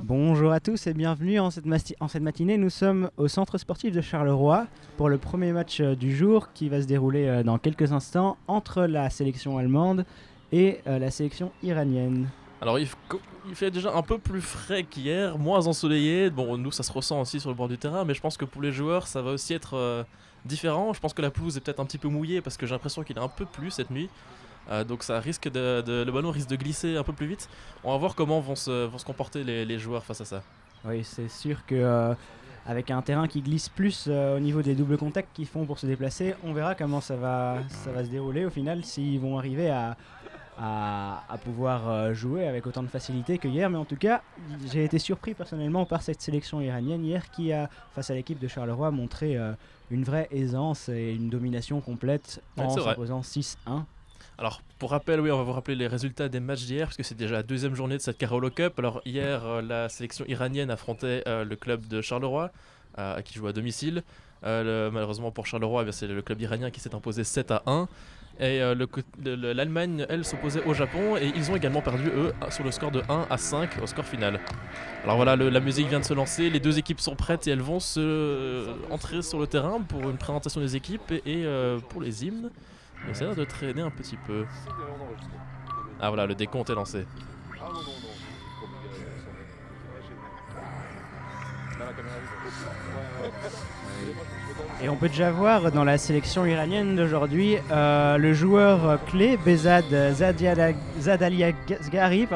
Bonjour à tous et bienvenue en cette matinée. Nous sommes au centre sportif de Charleroi pour le premier match du jour qui va se dérouler dans quelques instants entre la sélection allemande et la sélection iranienne. Alors il fait déjà un peu plus frais qu'hier, moins ensoleillé. Bon, nous ça se ressent aussi sur le bord du terrain, mais je pense que pour les joueurs ça va aussi être différent. Je pense que la pelouse est peut-être un petit peu mouillée parce que j'ai l'impression qu'il a un peu plu cette nuit. Donc ça risque le ballon risque de glisser un peu plus vite. On va voir comment vont se comporter les joueurs face à ça. Oui, c'est sûr que avec un terrain qui glisse plus au niveau des doubles contacts qu'ils font pour se déplacer, on verra comment ça va se dérouler au final, s'ils vont arriver à pouvoir jouer avec autant de facilité que hier. Mais en tout cas, j'ai été surpris personnellement par cette sélection iranienne hier qui a, face à l'équipe de Charleroi, montré une vraie aisance et une domination complète en s'imposant 6-1. Alors pour rappel, oui, on va vous rappeler les résultats des matchs d'hier parce que c'est déjà la deuxième journée de cette Carolo Cup. Alors hier, la sélection iranienne affrontait le club de Charleroi qui joue à domicile. Malheureusement pour Charleroi, c'est le club iranien qui s'est imposé 7-1. Et l'Allemagne, elle, s'opposait au Japon et ils ont également perdu, eux, sur le score de 1-5 au score final. Alors voilà, la musique vient de se lancer, les deux équipes sont prêtes et elles vont entrer sur le terrain pour une présentation des équipes et pour les hymnes. On essaie de traîner un petit peu. Ah voilà, le décompte est lancé. Et on peut déjà voir dans la sélection iranienne d'aujourd'hui le joueur clé, Behzad Zadaliasgari,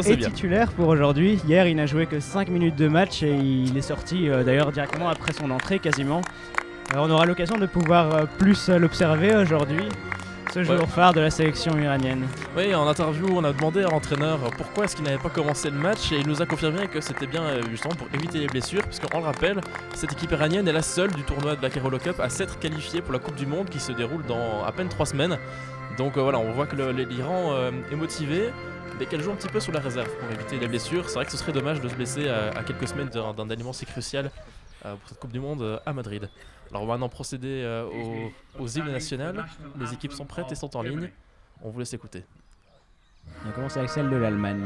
est titulaire pour aujourd'hui. Hier, il n'a joué que 5 minutes de match et il est sorti d'ailleurs directement après son entrée quasiment. On aura l'occasion de pouvoir plus l'observer aujourd'hui, ce joueur phare de la sélection iranienne. Oui, en interview, on a demandé à l'entraîneur pourquoi est-ce qu'il n'avait pas commencé le match et il nous a confirmé que c'était bien justement pour éviter les blessures, puisqu'on le rappelle, cette équipe iranienne est la seule du tournoi de la Carolo Cup à s'être qualifiée pour la Coupe du Monde qui se déroule dans à peine 3 semaines. Donc voilà, on voit que l'Iran est motivé, mais qu'elle joue un petit peu sous la réserve pour éviter les blessures. C'est vrai que ce serait dommage de se blesser à quelques semaines d'un élément si crucial pour cette Coupe du Monde à Madrid. Alors on va maintenant procéder aux hymnes nationales. Les équipes sont prêtes et sont en ligne. On vous laisse écouter. On commence avec celle de l'Allemagne.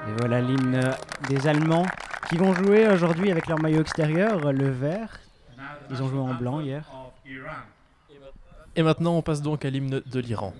Et voilà l'hymne des Allemands qui vont jouer aujourd'hui avec leur maillot extérieur, le vert. Ils ont joué en blanc hier. Et maintenant on passe donc à l'hymne de l'Iran.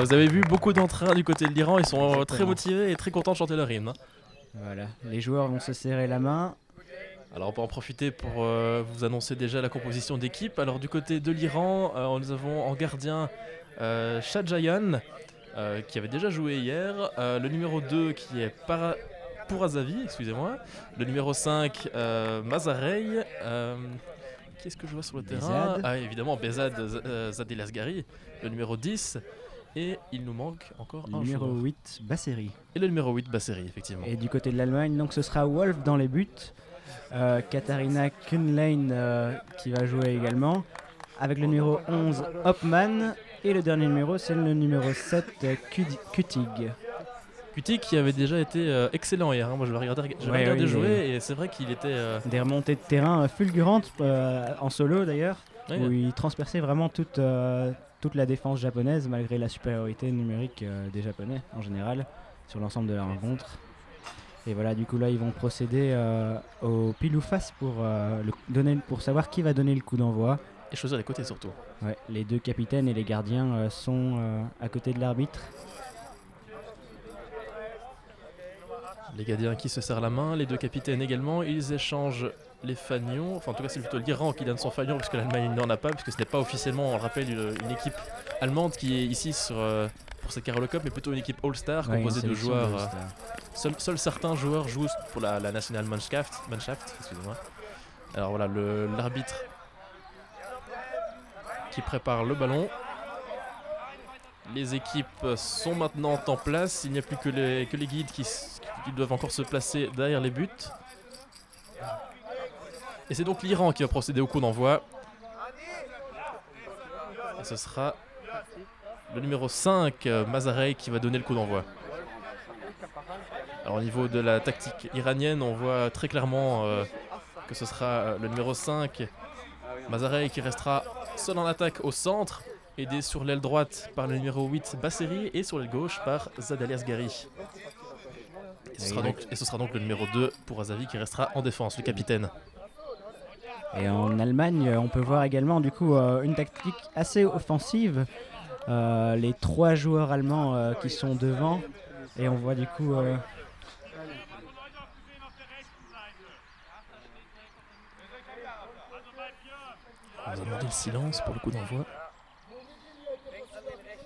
Vous avez vu beaucoup d'entrain du côté de l'Iran, ils sont très motivés et très contents de chanter leur hymne. Voilà, les joueurs vont se serrer la main. Alors on peut en profiter pour vous annoncer déjà la composition d'équipe. Alors du côté de l'Iran, nous avons en gardien Shahjayan, qui avait déjà joué hier, le numéro 2 qui est Pourazavi, excusez-moi, le numéro 5 Mazarey, qui est-ce que je vois sur le terrain? Ah évidemment Behzad Zadel-Asghari, le numéro 10. Et il nous manque encore un numéro joueur. 8, Basseri. Et le numéro 8, Basseri, effectivement. Et du côté de l'Allemagne, donc ce sera Wolf dans les buts. Katharina Kuhnlein qui va jouer également. Avec le numéro 11, Hopman. Et le dernier numéro, c'est le numéro 7, Kutig. Kutig qui avait déjà été excellent hier. Hein. Moi, je l'ai regardé jouer et c'est vrai qu'il était... Des remontées de terrain fulgurantes en solo d'ailleurs. Oui, où il transperçait vraiment toute la défense japonaise malgré la supériorité numérique des Japonais en général sur l'ensemble de la rencontre. Et voilà, du coup là ils vont procéder au pile ou face pour savoir qui va donner le coup d'envoi. Et choisir les côtés surtout. Ouais, les deux capitaines et les gardiens sont à côté de l'arbitre. Les gardiens qui se serrent la main, les deux capitaines également, ils échangent les fanions, enfin en tout cas c'est plutôt l'Iran qui donne son fanion puisque l'Allemagne n'en a pas, puisque ce n'est pas officiellement, on le rappelle, une équipe allemande qui est ici pour cette Carolo Cup, mais plutôt une équipe All-Star composée de joueurs. Seuls certains joueurs jouent pour la National Mannschaft, excusez-moi. Alors voilà, l'arbitre qui prépare le ballon. Les équipes sont maintenant en place, il n'y a plus que les guides qui doivent encore se placer derrière les buts. Et c'est donc l'Iran qui va procéder au coup d'envoi. Et ce sera le numéro 5, Mazarey, qui va donner le coup d'envoi. Alors au niveau de la tactique iranienne, on voit très clairement que ce sera le numéro 5, Mazarey, qui restera seul en attaque au centre, aidé sur l'aile droite par le numéro 8, Basseri, et sur l'aile gauche par Zadel-Asghari. Et ce sera donc le numéro 2, Pourazavi, qui restera en défense, le capitaine. Et en Allemagne, on peut voir également du coup une tactique assez offensive. Les 3 joueurs allemands qui sont devant. Et on voit du coup... On va demander le silence pour le coup d'envoi.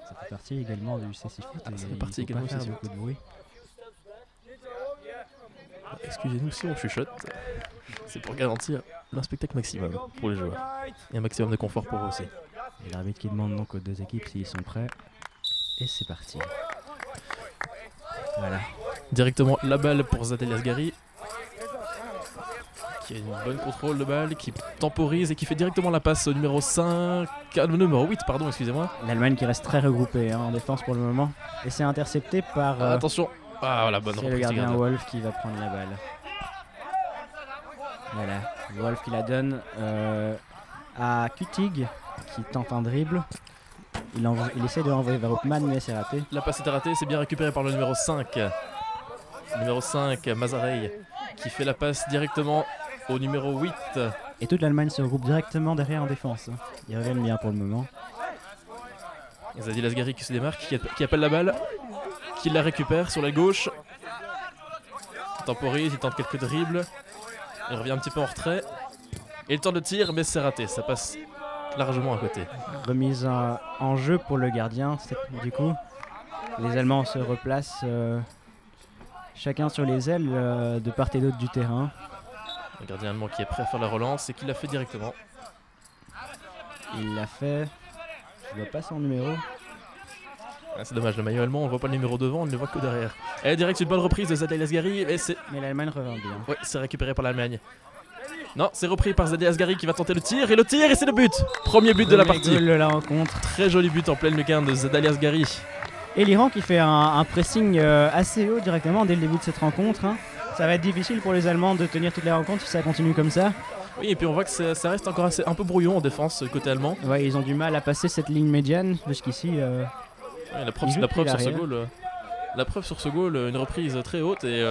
Ça fait partie également du CC Foot. Ça fait partie également du CC Foot. Excusez-nous si on chuchote. C'est pour garantir un spectacle maximum pour les joueurs. Et un maximum de confort pour eux aussi. Et l'arbitre qui demande donc aux deux équipes s'ils sont prêts. Et c'est parti. Voilà. Directement la balle pour Zadel-Asghari, qui a une bonne contrôle de balle, qui temporise et qui fait directement la passe au numéro 5, numéro 8 pardon, excusez-moi. L'Allemagne qui reste très regroupée en défense pour le moment. Et c'est intercepté par... attention. Ah voilà, bonne reprise. C'est le gardien Wolf qui va prendre la balle. Voilà, Wolf qui la donne à Kutig qui tente un dribble. Il essaie de l'envoyer vers Hopman mais c'est raté. La passe était ratée, c'est bien récupéré par le numéro 5. Le numéro 5, Mazarey, qui fait la passe directement au numéro 8. Et toute l'Allemagne se regroupe directement derrière en défense. Ils reviennent bien pour le moment. Zadel-Asghari qui se démarque, qui appelle la balle, qui la récupère sur la gauche. Il temporise, il tente quelques dribbles. Il revient un petit peu en retrait. Et le temps de tir, mais c'est raté, ça passe largement à côté. Remise en jeu pour le gardien, du coup. Les Allemands se replacent chacun sur les ailes de part et d'autre du terrain. Le gardien allemand qui est prêt à faire la relance et qui l'a fait directement. Il l'a fait. Je vois pas son numéro. Ah, c'est dommage, le maillot allemand, on voit pas le numéro devant, on ne le voit que derrière. Et direct, une bonne reprise de Zadel-Asghari. Mais l'Allemagne revient bien. Ouais, c'est récupéré par l'Allemagne. Non, c'est repris par Zadel-Asghari qui va tenter le tir. Et c'est le but. Premier but de la partie. De la rencontre. Très joli but en pleine lucarne de Zadel-Asghari. Et l'Iran qui fait un pressing assez haut directement dès le début de cette rencontre. Ça va être difficile pour les Allemands de tenir toute la rencontre si ça continue comme ça. Oui, et puis on voit que ça reste encore un peu brouillon en défense côté allemand. Ouais, ils ont du mal à passer cette ligne médiane jusqu'ici. Ouais, la preuve sur ce goal, une reprise très haute et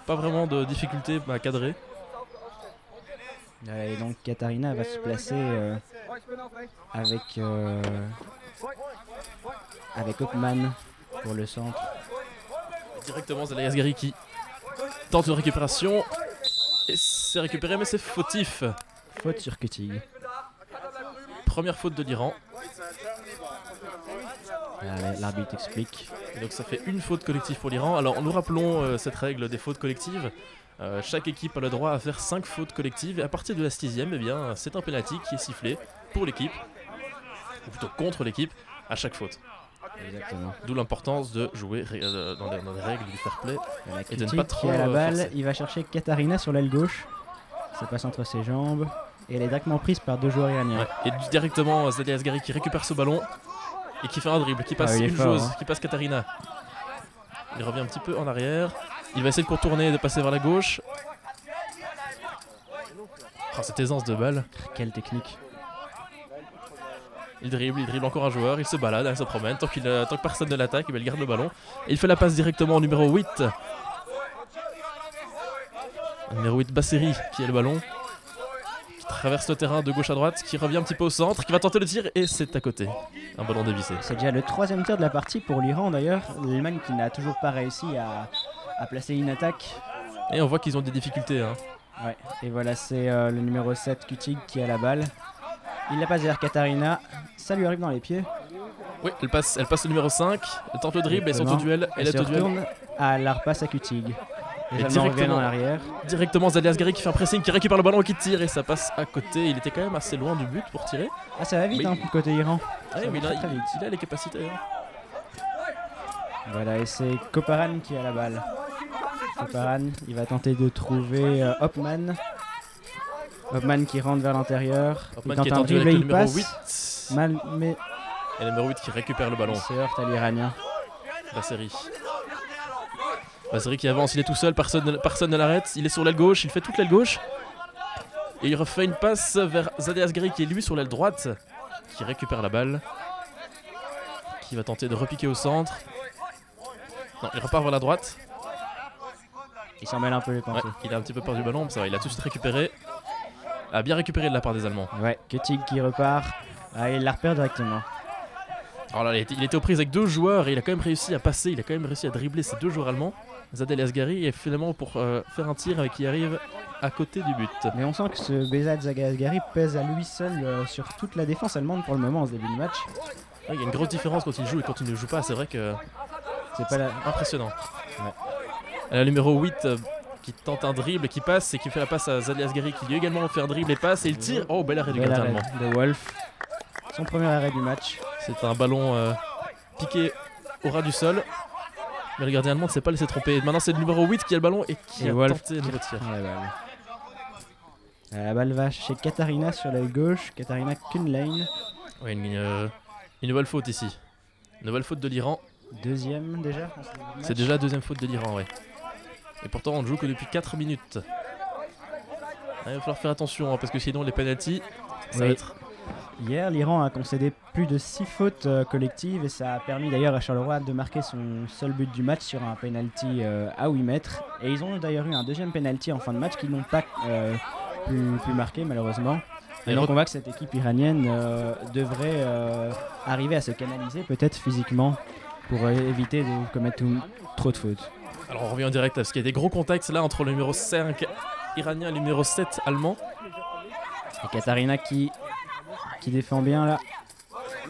pas vraiment de difficulté à cadrer. Et donc Katharina va se placer avec Hopman pour le centre. Directement Zadel-Asghari qui tente une récupération. Et c'est récupéré, mais c'est fautif. Faute sur Kutig. Première faute de l'Iran. L'arbitre explique. Et donc ça fait une faute collective pour l'Iran. Alors nous rappelons cette règle des fautes collectives. Chaque équipe a le droit à faire 5 fautes collectives. Et à partir de la 6ème, eh bien, c'est un penalty qui est sifflé pour l'équipe. Ou plutôt contre l'équipe, à chaque faute. Exactement. D'où l'importance de jouer dans les règles du fair play. Et de ne pas trop à la balle, forcer. Il va chercher Katarina sur l'aile gauche. Ça passe entre ses jambes. Et elle est directement prise par 2 joueurs iraniens. Ouais. Et directement Zadeh Asghari qui récupère ce ballon. Et qui fait un dribble, qui passe qui passe Katarina. Il revient un petit peu en arrière. Il va essayer de contourner et de passer vers la gauche. Oh, cette aisance de balle. Quelle technique. Il dribble encore un joueur, il se balade, il se promène. Tant que personne ne l'attaque, il garde le ballon. Et il fait la passe directement au numéro 8. Le numéro 8, Basseri, qui a le ballon. Qui traverse le terrain de gauche à droite, qui revient un petit peu au centre, qui va tenter le tir et c'est à côté. Un ballon dévissé. C'est déjà le 3ème tir de la partie pour l'Iran d'ailleurs. L'Allemagne qui n'a toujours pas réussi à placer une attaque. Et on voit qu'ils ont des difficultés. Hein. Ouais, et voilà, c'est le numéro 7, Kutig, qui a la balle. Il la passe vers Katarina, ça lui arrive dans les pieds. Oui, elle passe au numéro 5, elle tente le dribble et son duel. Elle se retourne, elle la repasse à Kutig. Les Allemands reviennent en arrière. Directement Zadeh Asghari qui fait un pressing, qui récupère le ballon et qui tire et ça passe à côté. Il était quand même assez loin du but pour tirer. Ah, ça va vite hein, côté Iran. Ouais, mais il a les capacités. Hein. Voilà, et c'est Koparan qui a la balle. Koparan, il va tenter de trouver Hopman. Hopman qui rentre vers l'intérieur. Hopman qui est en duel avec le numéro 8. Mal, mais... Et le numéro 8 qui récupère le ballon. Il se heurte à l'Iranien. Basseri. Basseri qui avance, il est tout seul, personne ne l'arrête. Il est sur l'aile gauche, il fait toute l'aile gauche. Et il refait une passe vers Zadeh Asghari qui est lui sur l'aile droite. Qui récupère la balle. Qui va tenter de repiquer au centre. Non, il repart vers la droite. Il s'en mêle un peu les pensées. Ouais, il a un petit peu peur du ballon, mais ça va, il a tout de suite récupéré. A bien récupéré de la part des Allemands. Ouais, Kutig qui repart. Ah, il la repère directement. Alors là, il était aux prises avec 2 joueurs et il a quand même réussi à passer, il a quand même réussi à dribbler ces 2 joueurs allemands. Zadeh Asghari et finalement pour faire un tir qui arrive à côté du but. Mais on sent que ce Behzad Zadeh Asghari pèse à lui seul sur toute la défense allemande pour le moment en ce début de match. Ouais, il y a une grosse différence quand il joue et quand il ne joue pas, c'est vrai que c'est pas impressionnant. Ouais. Le numéro 8 qui tente un dribble et qui passe et qui fait la passe à Zadeh Asghari qui lui également fait un dribble et passe et il tire. Oh, bel arrêt du gardien allemand. De Wolf. Son premier arrêt du match. C'est un ballon piqué au ras du sol. Mais le gardien allemand ne s'est pas laissé tromper. Maintenant c'est le numéro 8 qui a le ballon et qui a tenté un nouveau tir. La balle va chez Katarina sur l'aile gauche. Katarina Kunlein. Ouais, une nouvelle faute ici. Une nouvelle faute de l'Iran. 2ème déjà. C'est déjà la 2ème faute de l'Iran, ouais. Et pourtant on ne joue que depuis 4 minutes. Il va falloir faire attention hein, parce que sinon les penalties, ça va être... Hier, l'Iran a concédé plus de 6 fautes collectives et ça a permis d'ailleurs à Charleroi de marquer son seul but du match sur un penalty à 8 mètres. Et ils ont d'ailleurs eu un 2ème penalty en fin de match qu'ils n'ont pas pu marquer malheureusement. Et donc on voit que cette équipe iranienne devrait arriver à se canaliser peut-être physiquement pour éviter de commettre trop de fautes. Alors on revient en direct parce qu'il y a des gros contacts là entre le numéro 5 iranien et le numéro 7 allemand. Et Katarina qui défend bien là.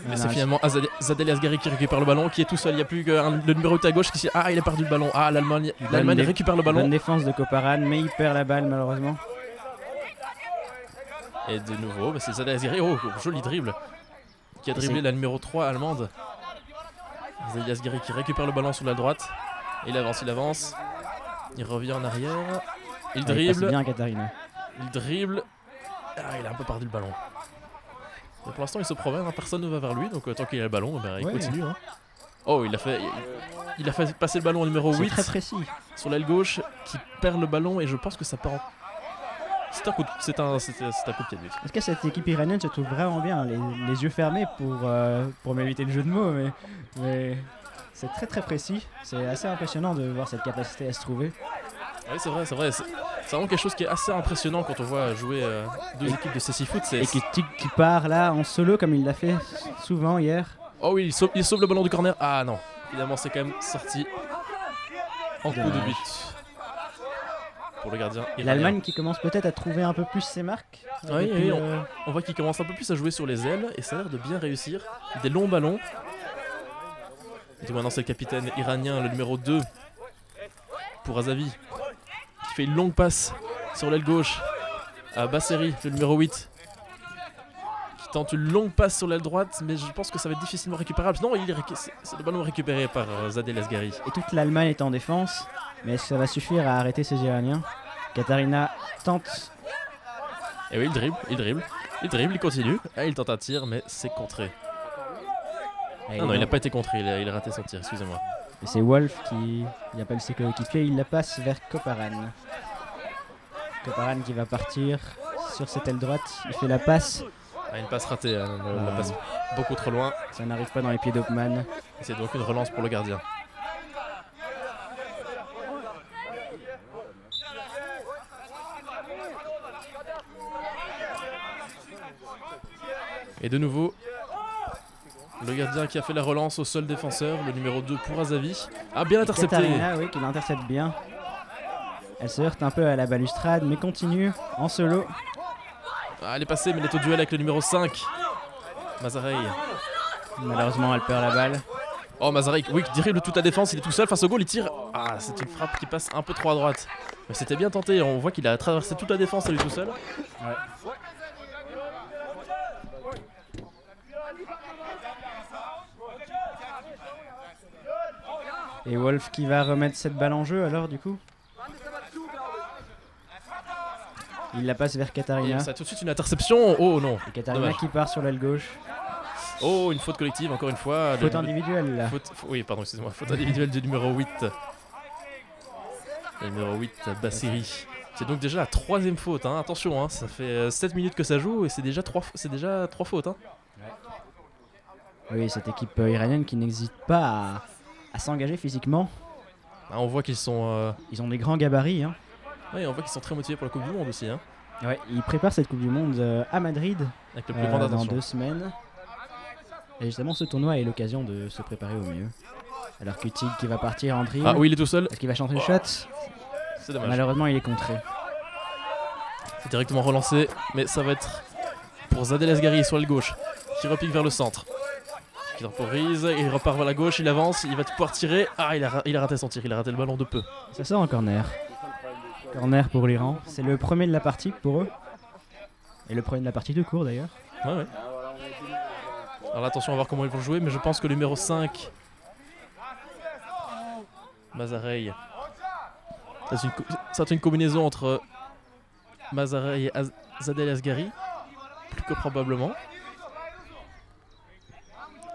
Mais c'est finalement Zadeh Asghari qui récupère le ballon, qui est tout seul. Il n'y a plus que le numéro 8 à gauche qui dit ah il a perdu le ballon. Ah l'Allemagne récupère le ballon. Bonne défense de Koparan mais il perd la balle malheureusement. Et de nouveau c'est Zadeh Asghari, oh joli dribble. Qui a dribblé la numéro 3 allemande. Zadeh Asghari qui récupère le ballon sur la droite. Et il avance. Il revient en arrière. Il dribble. Il bien Katarina. Il dribble. Ah il a un peu perdu le ballon. Et pour l'instant il se promène, hein, personne ne va vers lui, donc tant qu'il a le ballon, il continue. Hein. Oh il a fait passer le ballon au numéro 8 très précis. Sur l'aile gauche qui perd le ballon et je pense que ça part en... C'est un coup de pied de but. En tout cas cette équipe iranienne se trouve vraiment bien, les yeux fermés pour m'éviter le jeu de mots, mais c'est très précis. C'est assez impressionnant de voir cette capacité à se trouver. Oui c'est vrai. C'est vraiment quelque chose qui est assez impressionnant quand on voit jouer 2 équipes de CC Foot. Et qui part là en solo comme il l'a fait souvent hier. Oh oui, il sauve le ballon du corner. Ah non, finalement c'est quand même sorti en coup de but. pour le gardien iranien. L'Allemagne qui commence peut-être à trouver un peu plus ses marques. Oui, on voit qu'il commence un peu plus à jouer sur les ailes et ça a l'air de bien réussir. Des longs ballons. Et donc maintenant c'est le capitaine iranien, le numéro 2 pour Azavi, qui fait une longue passe sur l'aile gauche à Basseri, le numéro 8. Qui tente une longue passe sur l'aile droite, mais je pense que ça va être difficilement récupérable. Non, c'est le ballon récupéré par Zadel Asgari. Et toute l'Allemagne est en défense, mais ça va suffire à arrêter ces Iraniens. Katarina tente. Et oui, il dribble, il continue. Ah, il tente un tir, mais c'est contré. Non, il n'a pas été contré, il a raté son tir, excusez-moi. Et c'est Wolf qui appelle ses coéquipiers, il la passe vers Koparan. Koparan qui va partir sur cette aile droite, il fait la passe. Ah, une passe ratée, la passe beaucoup trop loin. Ça n'arrive pas dans les pieds d'Hopman. C'est donc une relance pour le gardien. Et de nouveau, le gardien qui a fait la relance au seul défenseur, le numéro 2 pour Azavi. Ah, bien intercepté. Katarina, oui, qui l'intercepte bien. Elle se heurte un peu à la balustrade, mais continue en solo. Ah, elle est passée, mais elle est au duel avec le numéro 5. Mazarey. Malheureusement, elle perd la balle. Oh, Mazarey, oui, dirige toute la défense, il est tout seul face au goal, il tire. Ah, c'est une frappe qui passe un peu trop à droite. Mais c'était bien tenté, on voit qu'il a traversé toute la défense à lui tout seul. Ouais. Et Wolf qui va remettre cette balle en jeu alors du coup. Il la passe vers Katarina. Et ça a tout de suite une interception. Oh non. Et Katarina dommage. qui part sur l'aile gauche. Oh, une faute collective encore une fois. Faute individuelle là. Oui, pardon, excusez-moi. Faute individuelle du numéro 8. Le numéro 8, Basseri. C'est donc déjà la 3e faute. Hein. Attention, hein, ça fait 7 minutes que ça joue et c'est déjà 3 fautes. Hein. Oui, cette équipe iranienne qui n'hésite pas à s'engager physiquement. Ah, on voit qu'ils sont... Ils ont des grands gabarits. Hein. Oui, on voit qu'ils sont très motivés pour la Coupe du Monde aussi. Hein. Ouais, ils préparent cette Coupe du Monde à Madrid avec le plus grand attention. Dans 2 semaines. Et justement, ce tournoi est l'occasion de se préparer au mieux. Alors Kutig qui va partir en dribble. Ah oui, il est tout seul. Est-ce qu'il va chanter le shot? C'est dommage. Malheureusement, il est contré. C'est directement relancé, mais ça va être pour Zadel Asgari sur l'aile gauche, qui repique vers le centre. Qui temporise, il repart vers la gauche, il avance, il va pouvoir tirer. Ah, il a raté son tir, il a raté le ballon de peu. Ça sort en corner. Corner pour l'Iran. C'est le premier de la partie pour eux. Et le premier de la partie tout court d'ailleurs. Ouais. Alors là, attention à voir comment ils vont jouer, mais je pense que le numéro 5, Mazarey, c'est une combinaison entre Mazarey et Zadel Asgari, plus que probablement.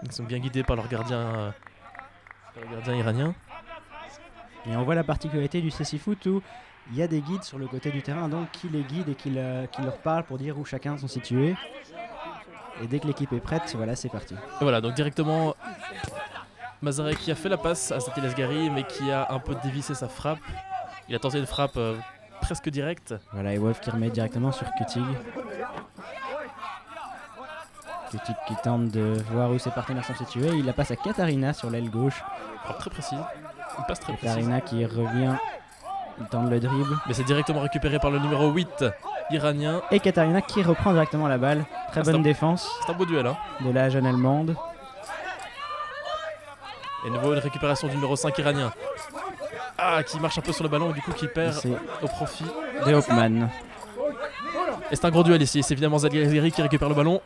Ils sont bien guidés par leur gardien iranien. Et on voit la particularité du Cécifoot où il y a des guides sur le côté du terrain, donc qui les guide et qui leur parle pour dire où chacun sont situés. Et dès que l'équipe est prête, voilà, c'est parti. Et voilà, donc directement Mazarey qui a fait la passe à Zadel Asgari, mais qui a un peu dévissé sa frappe. Il a tenté une frappe presque directe. Voilà, et Wolf qui remet directement sur Kutig. Kutig qui tente de voir où ses partenaires sont situés. Il la passe à Katarina sur l'aile gauche. Frappe très précise. Une passe très précise. Katarina qui revient. Il tente le dribble. Mais c'est directement récupéré par le numéro 8 iranien. Et Katarina qui reprend directement la balle. Très bonne défense. C'est un beau duel. Hein. De la jeune Allemande. Et nouveau une récupération du numéro 5 iranien. Ah, qui marche un peu sur le ballon et du coup qui perd au profit de Hopman. Et c'est un gros duel ici. C'est évidemment Zadel Asgari qui récupère le ballon.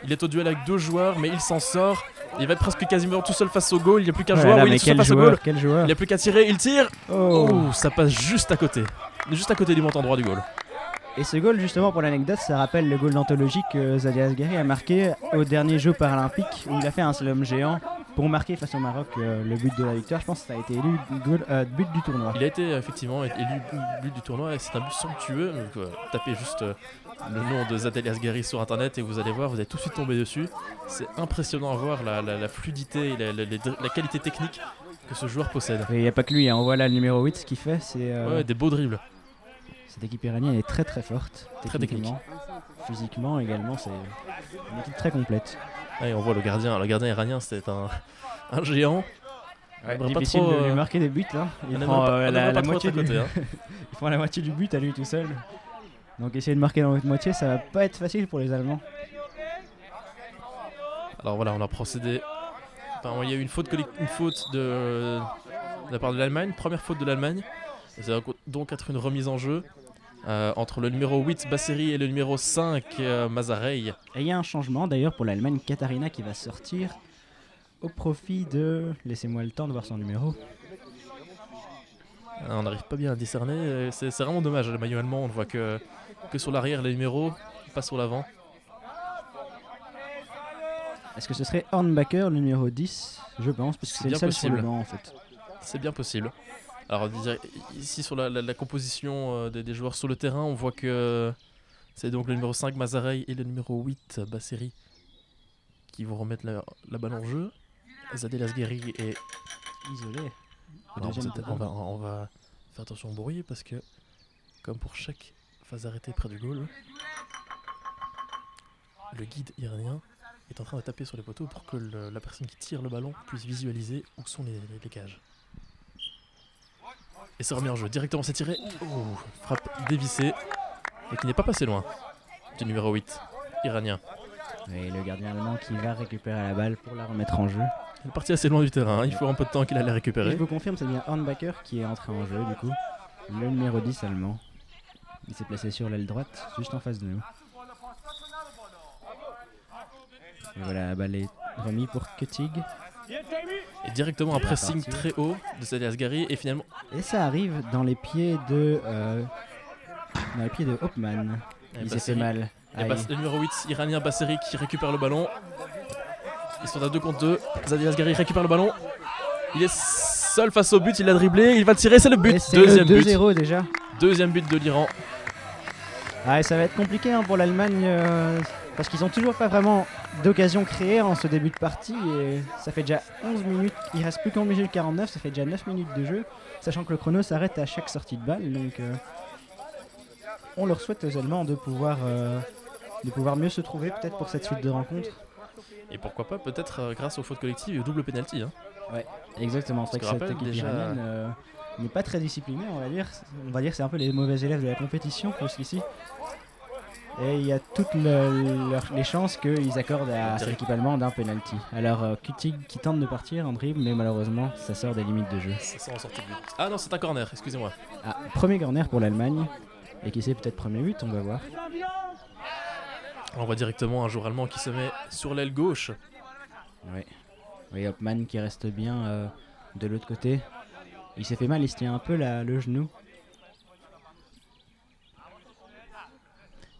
Il est au duel avec 2 joueurs, mais il s'en sort. Il va être presque quasiment tout seul face au goal. Il n'y a plus qu'un joueur. Là, oui, il est tout seul face au goal. Quel joueur? Il n'y a plus qu'à tirer. Il tire. Oh, ça passe juste à côté. Juste à côté du montant droit du goal. Et ce goal, justement, pour l'anecdote, ça rappelle le goal d'anthologie que Zadel Asgari a marqué au dernier jeu paralympique où il a fait un slalom géant pour marquer face au Maroc le but de la victoire. Je pense que ça a été élu but du tournoi. Il a été effectivement élu but du tournoi et c'est un but somptueux. Donc, tapez juste le nom de Zadel Asgari sur internet et vous allez voir, vous allez tout de suite tomber dessus. C'est impressionnant à voir la fluidité et la qualité technique que ce joueur possède. Et il n'y a pas que lui, hein. On voit là le numéro 8, ce qu'il fait, c'est... Ouais, des beaux dribbles. Cette équipe iranienne est très très forte, très technique. Physiquement également, c'est une équipe très complète. Ouais, on voit le gardien iranien, c'est un géant. Ouais, difficile de lui marquer des buts là. Il prend la moitié du côté. Il prend la moitié du but à lui tout seul. Donc essayer de marquer dans l'autre moitié, ça va pas être facile pour les Allemands. Alors voilà, on a procédé. Enfin, il y a eu une faute de la part de l'Allemagne, première faute de l'Allemagne. Ça va donc être une remise en jeu entre le numéro 8 Basseri et le numéro 5 Mazarey. Et il y a un changement d'ailleurs pour l'Allemagne, Katharina qui va sortir au profit de... Laissez-moi le temps de voir son numéro. On n'arrive pas bien à discerner, c'est vraiment dommage. Le maillot allemand, on ne voit que sur l'arrière les numéros, pas sur l'avant. Est-ce que ce serait Hornbacher, le numéro 10? Je pense, parce que c'est le seul sur le banc en fait. C'est bien possible. Alors ici sur la composition des joueurs sur le terrain, on voit que c'est donc le numéro 5 Mazarey et le numéro 8 Basseri qui vont remettre la balle en jeu. Zadel Asgheri est isolé. On va faire attention au bruit parce que, comme pour chaque phase arrêtée près du goal, le guide iranien est en train de taper sur les poteaux pour que la personne qui tire le ballon puisse visualiser où sont les cages. Et c'est remis en jeu. Directement c'est tiré. Frappe dévissée et qui n'est pas passé loin du numéro 8 iranien. Et le gardien allemand qui va récupérer la balle pour la remettre en jeu. Il est parti assez loin du terrain, il faut un peu de temps qu'il allait récupérer. Et je vous confirme, c'est bien Hornbacher qui est entré en jeu du coup. Le numéro 10 allemand. Il s'est placé sur l'aile droite, juste en face de nous. Et voilà, la balle est remise pour Kutig. Et directement un pressing très haut de Zadel Asgheri et finalement... Et ça arrive dans les pieds de Hopman. Il s'est fait mal. Le numéro 8 iranien Basseri qui récupère le ballon. Ils sont à 2 contre 2. Zadel Asgheri récupère le ballon. Il est seul face au but, il l'a dribblé, il va tirer, c'est le but. Deuxième but. 2-0 déjà. Deuxième but de l'Iran. Et ça va être compliqué pour l'Allemagne parce qu'ils n'ont toujours pas vraiment d'occasion créée en ce début de partie. Et ça fait déjà 11 minutes, il reste plus qu'en minute 49, ça fait déjà 9 minutes de jeu. Sachant que le chrono s'arrête à chaque sortie de balle. Donc on leur souhaite aux Allemands de pouvoir mieux se trouver peut-être pour cette suite de rencontres. Et pourquoi pas peut-être grâce aux fautes collectives et au double penalty. Ouais, exactement. C'est vrai que cette équipe iranienne n'est pas très disciplinée, on va dire. On va dire que c'est un peu les mauvais élèves de la compétition jusqu'ici. Et il y a toutes les chances qu'ils accordent à cette équipe allemande un penalty. Alors Kutig qui tente de partir en dribble, mais malheureusement ça sort des limites de jeu. Ça sort en sortie de but. Ah non, c'est un corner, excusez-moi. Premier corner pour l'Allemagne. Et qui sait, peut-être premier but, on va voir. On voit directement un joueur allemand qui se met sur l'aile gauche. Oui, Hopman qui reste bien de l'autre côté. Il s'est fait mal, il se tient un peu le genou.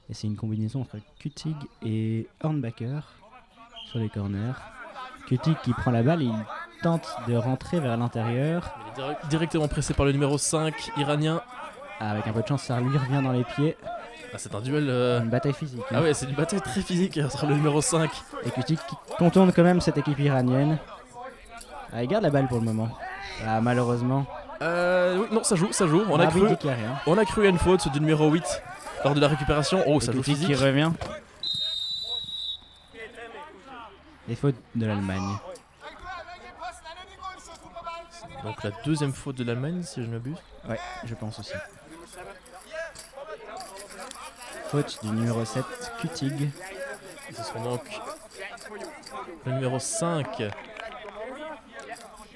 Et c'est une combinaison entre Kutig et Hornbacher sur les corners. Kutig qui prend la balle, il tente de rentrer vers l'intérieur. Il est directement pressé par le numéro 5 iranien. Avec un peu de chance, ça lui revient dans les pieds. C'est un duel... Une bataille physique. Ah ouais, c'est une bataille très physique entre le numéro 5. Et Kutig qui contourne quand même cette équipe iranienne. Il garde la balle pour le moment. Malheureusement. Oui, non, ça joue. On a cru à une faute du numéro 8 lors de la récupération. Oh, ça joue physique. Qui revient. Et faute de l'Allemagne. Donc la deuxième faute de l'Allemagne, si je ne m'abuse. Ouais, je pense aussi. Faute du numéro 7, Kutig. Ce sera donc le numéro 5.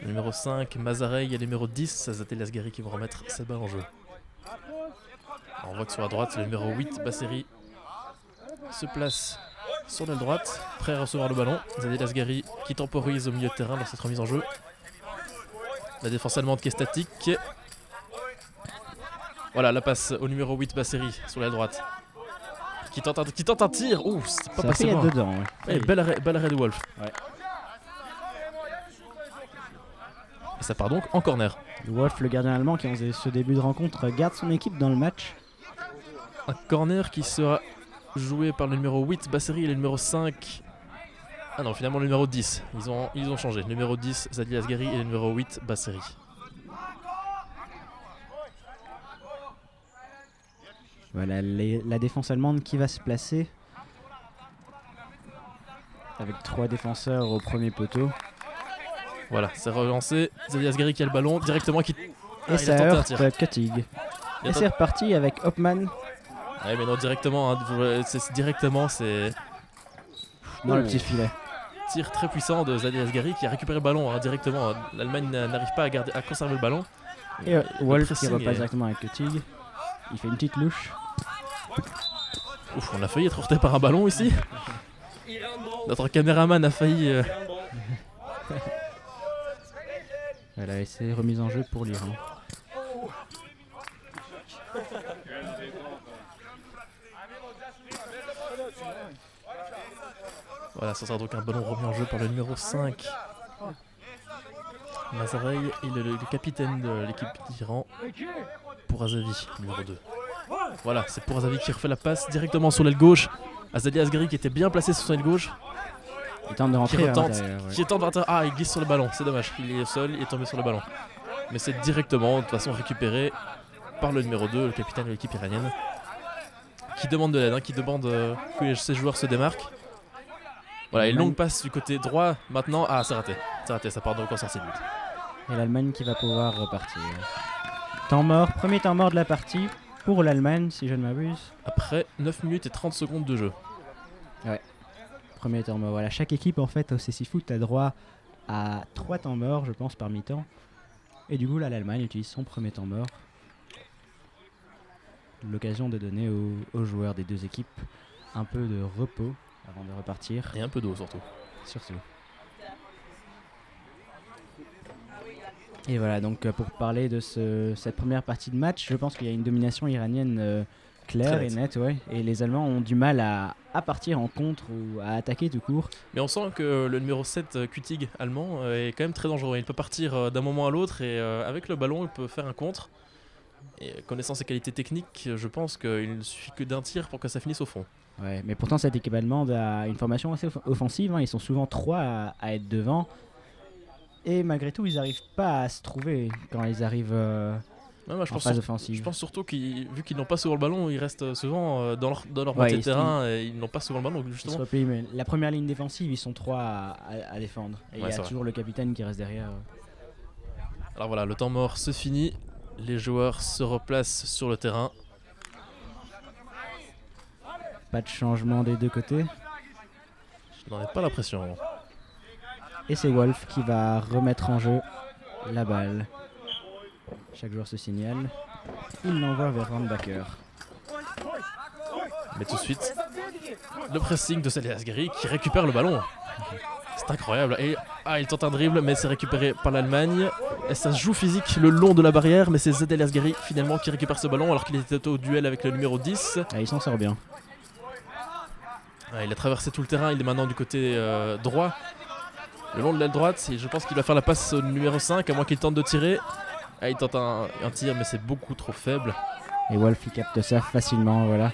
Le numéro 5, Mazarey, et le numéro 10, Zadel Asgheri qui vont remettre cette balle en jeu. Alors on voit que sur la droite, le numéro 8, Basseri, se place sur l'aile droite, prêt à recevoir le ballon. Zadel Asgheri qui temporise au milieu de terrain dans cette remise en jeu. La défense allemande qui est statique. Voilà, la passe au numéro 8, Basseri, sur l'aile droite. Qui tente un tir. Ouh, c'est pas passé loin. Dedans, ouais. Bel arrêt de Wolf. Ouais. Et ça part donc en corner. Wolf, le gardien allemand qui en ce début de rencontre, garde son équipe dans le match. Un corner qui sera joué par le numéro 8, Basseri, et le numéro 5. Ah non, finalement le numéro 10. Ils ont changé. Le numéro 10, Zadel Asgheri, et le numéro 8, Basseri. Voilà la défense allemande qui va se placer avec 3 défenseurs au premier poteau. Voilà, c'est relancé. Zadie Asghari qui a le ballon directement qui. Et ça heurte Kutig. Et c'est reparti avec Hopman. Ouais, mais non, directement. Hein, directement, c'est. Dans le petit filet. Tir très puissant de Zadie Asghari qui a récupéré le ballon hein, directement. L'Allemagne n'arrive pas à conserver le ballon. Et Wolf qui repasse directement avec Kutig. Il fait une petite louche. Ouf, on a failli être heurté par un ballon ici. Notre caméraman a failli. Voilà, et c'est remise en jeu pour l'Iran. Voilà, ça sera donc un ballon remis en jeu par le numéro 5. Mazarey et le capitaine de l'équipe d'Iran. Pourazavi, numéro 2. Voilà, c'est Pourazavi qui refait la passe directement sur l'aile gauche. Zadie Asghari qui était bien placé sur son aile gauche. Il tente de rentrer. Qui tente de rentrer. Ah, il glisse sur le ballon, c'est dommage. Il est seul, il est tombé sur le ballon. Mais c'est directement, de toute façon, récupéré par le numéro 2, le capitaine de l'équipe iranienne. Qui demande de l'aide, hein, qui demande que ses joueurs se démarquent. Voilà, une longue passe du côté droit. Maintenant, ah, c'est raté. C'est raté, ça part donc en sortie de but. Et l'Allemagne qui va pouvoir repartir. Temps mort, premier temps mort de la partie pour l'Allemagne, si je ne m'abuse. Après 9 minutes et 30 secondes de jeu. Ouais. Premier temps mort. Voilà, chaque équipe en fait au CC Foot a droit à 3 temps morts, je pense, par mi-temps. Et du coup, là, l'Allemagne utilise son premier temps mort. L'occasion de donner aux joueurs des deux équipes un peu de repos avant de repartir. Et un peu d'eau surtout. Surtout. Et voilà, donc pour parler de cette première partie de match, je pense qu'il y a une domination iranienne claire et nette, ouais. Et les Allemands ont du mal à partir en contre ou à attaquer tout court. Mais on sent que le numéro 7, Kutig, allemand, est quand même très dangereux. Il peut partir d'un moment à l'autre et avec le ballon, il peut faire un contre. Et connaissant ses qualités techniques, je pense qu'il ne suffit que d'un tir pour que ça finisse au fond. Ouais, mais pourtant cette équipe allemande a une formation assez offensive, hein. Ils sont souvent 3 à être devant. Et malgré tout, ils n'arrivent pas à se trouver quand ils arrivent en phase offensive. Je pense surtout que vu qu'ils n'ont pas souvent le ballon, ils restent souvent dans leur moitié de terrain et ils n'ont pas souvent le ballon. Donc justement. Mais la première ligne défensive, ils sont 3 à défendre. Et il y a toujours le capitaine qui reste derrière. Alors voilà, le temps mort se finit. Les joueurs se replacent sur le terrain. Pas de changement des deux côtés. Je n'en ai pas l'impression. Et c'est Wolf qui va remettre en jeu la balle. Chaque joueur se signale. Il l'envoie vers Randbacker. Mais tout de suite, le pressing de Zadie Asghari qui récupère le ballon. C'est incroyable. Et il tente un dribble, mais c'est récupéré par l'Allemagne. Et ça se joue physique le long de la barrière, mais c'est Zadie Asghari finalement qui récupère ce ballon alors qu'il était au duel avec le numéro 10. Il s'en sort bien. Il a traversé tout le terrain, il est maintenant du côté droit. Le long de l'aile droite, et je pense qu'il va faire la passe au numéro 5, à moins qu'il tente de tirer. Il tente un tir, mais c'est beaucoup trop faible. Et Wolf, il capte ça facilement, voilà.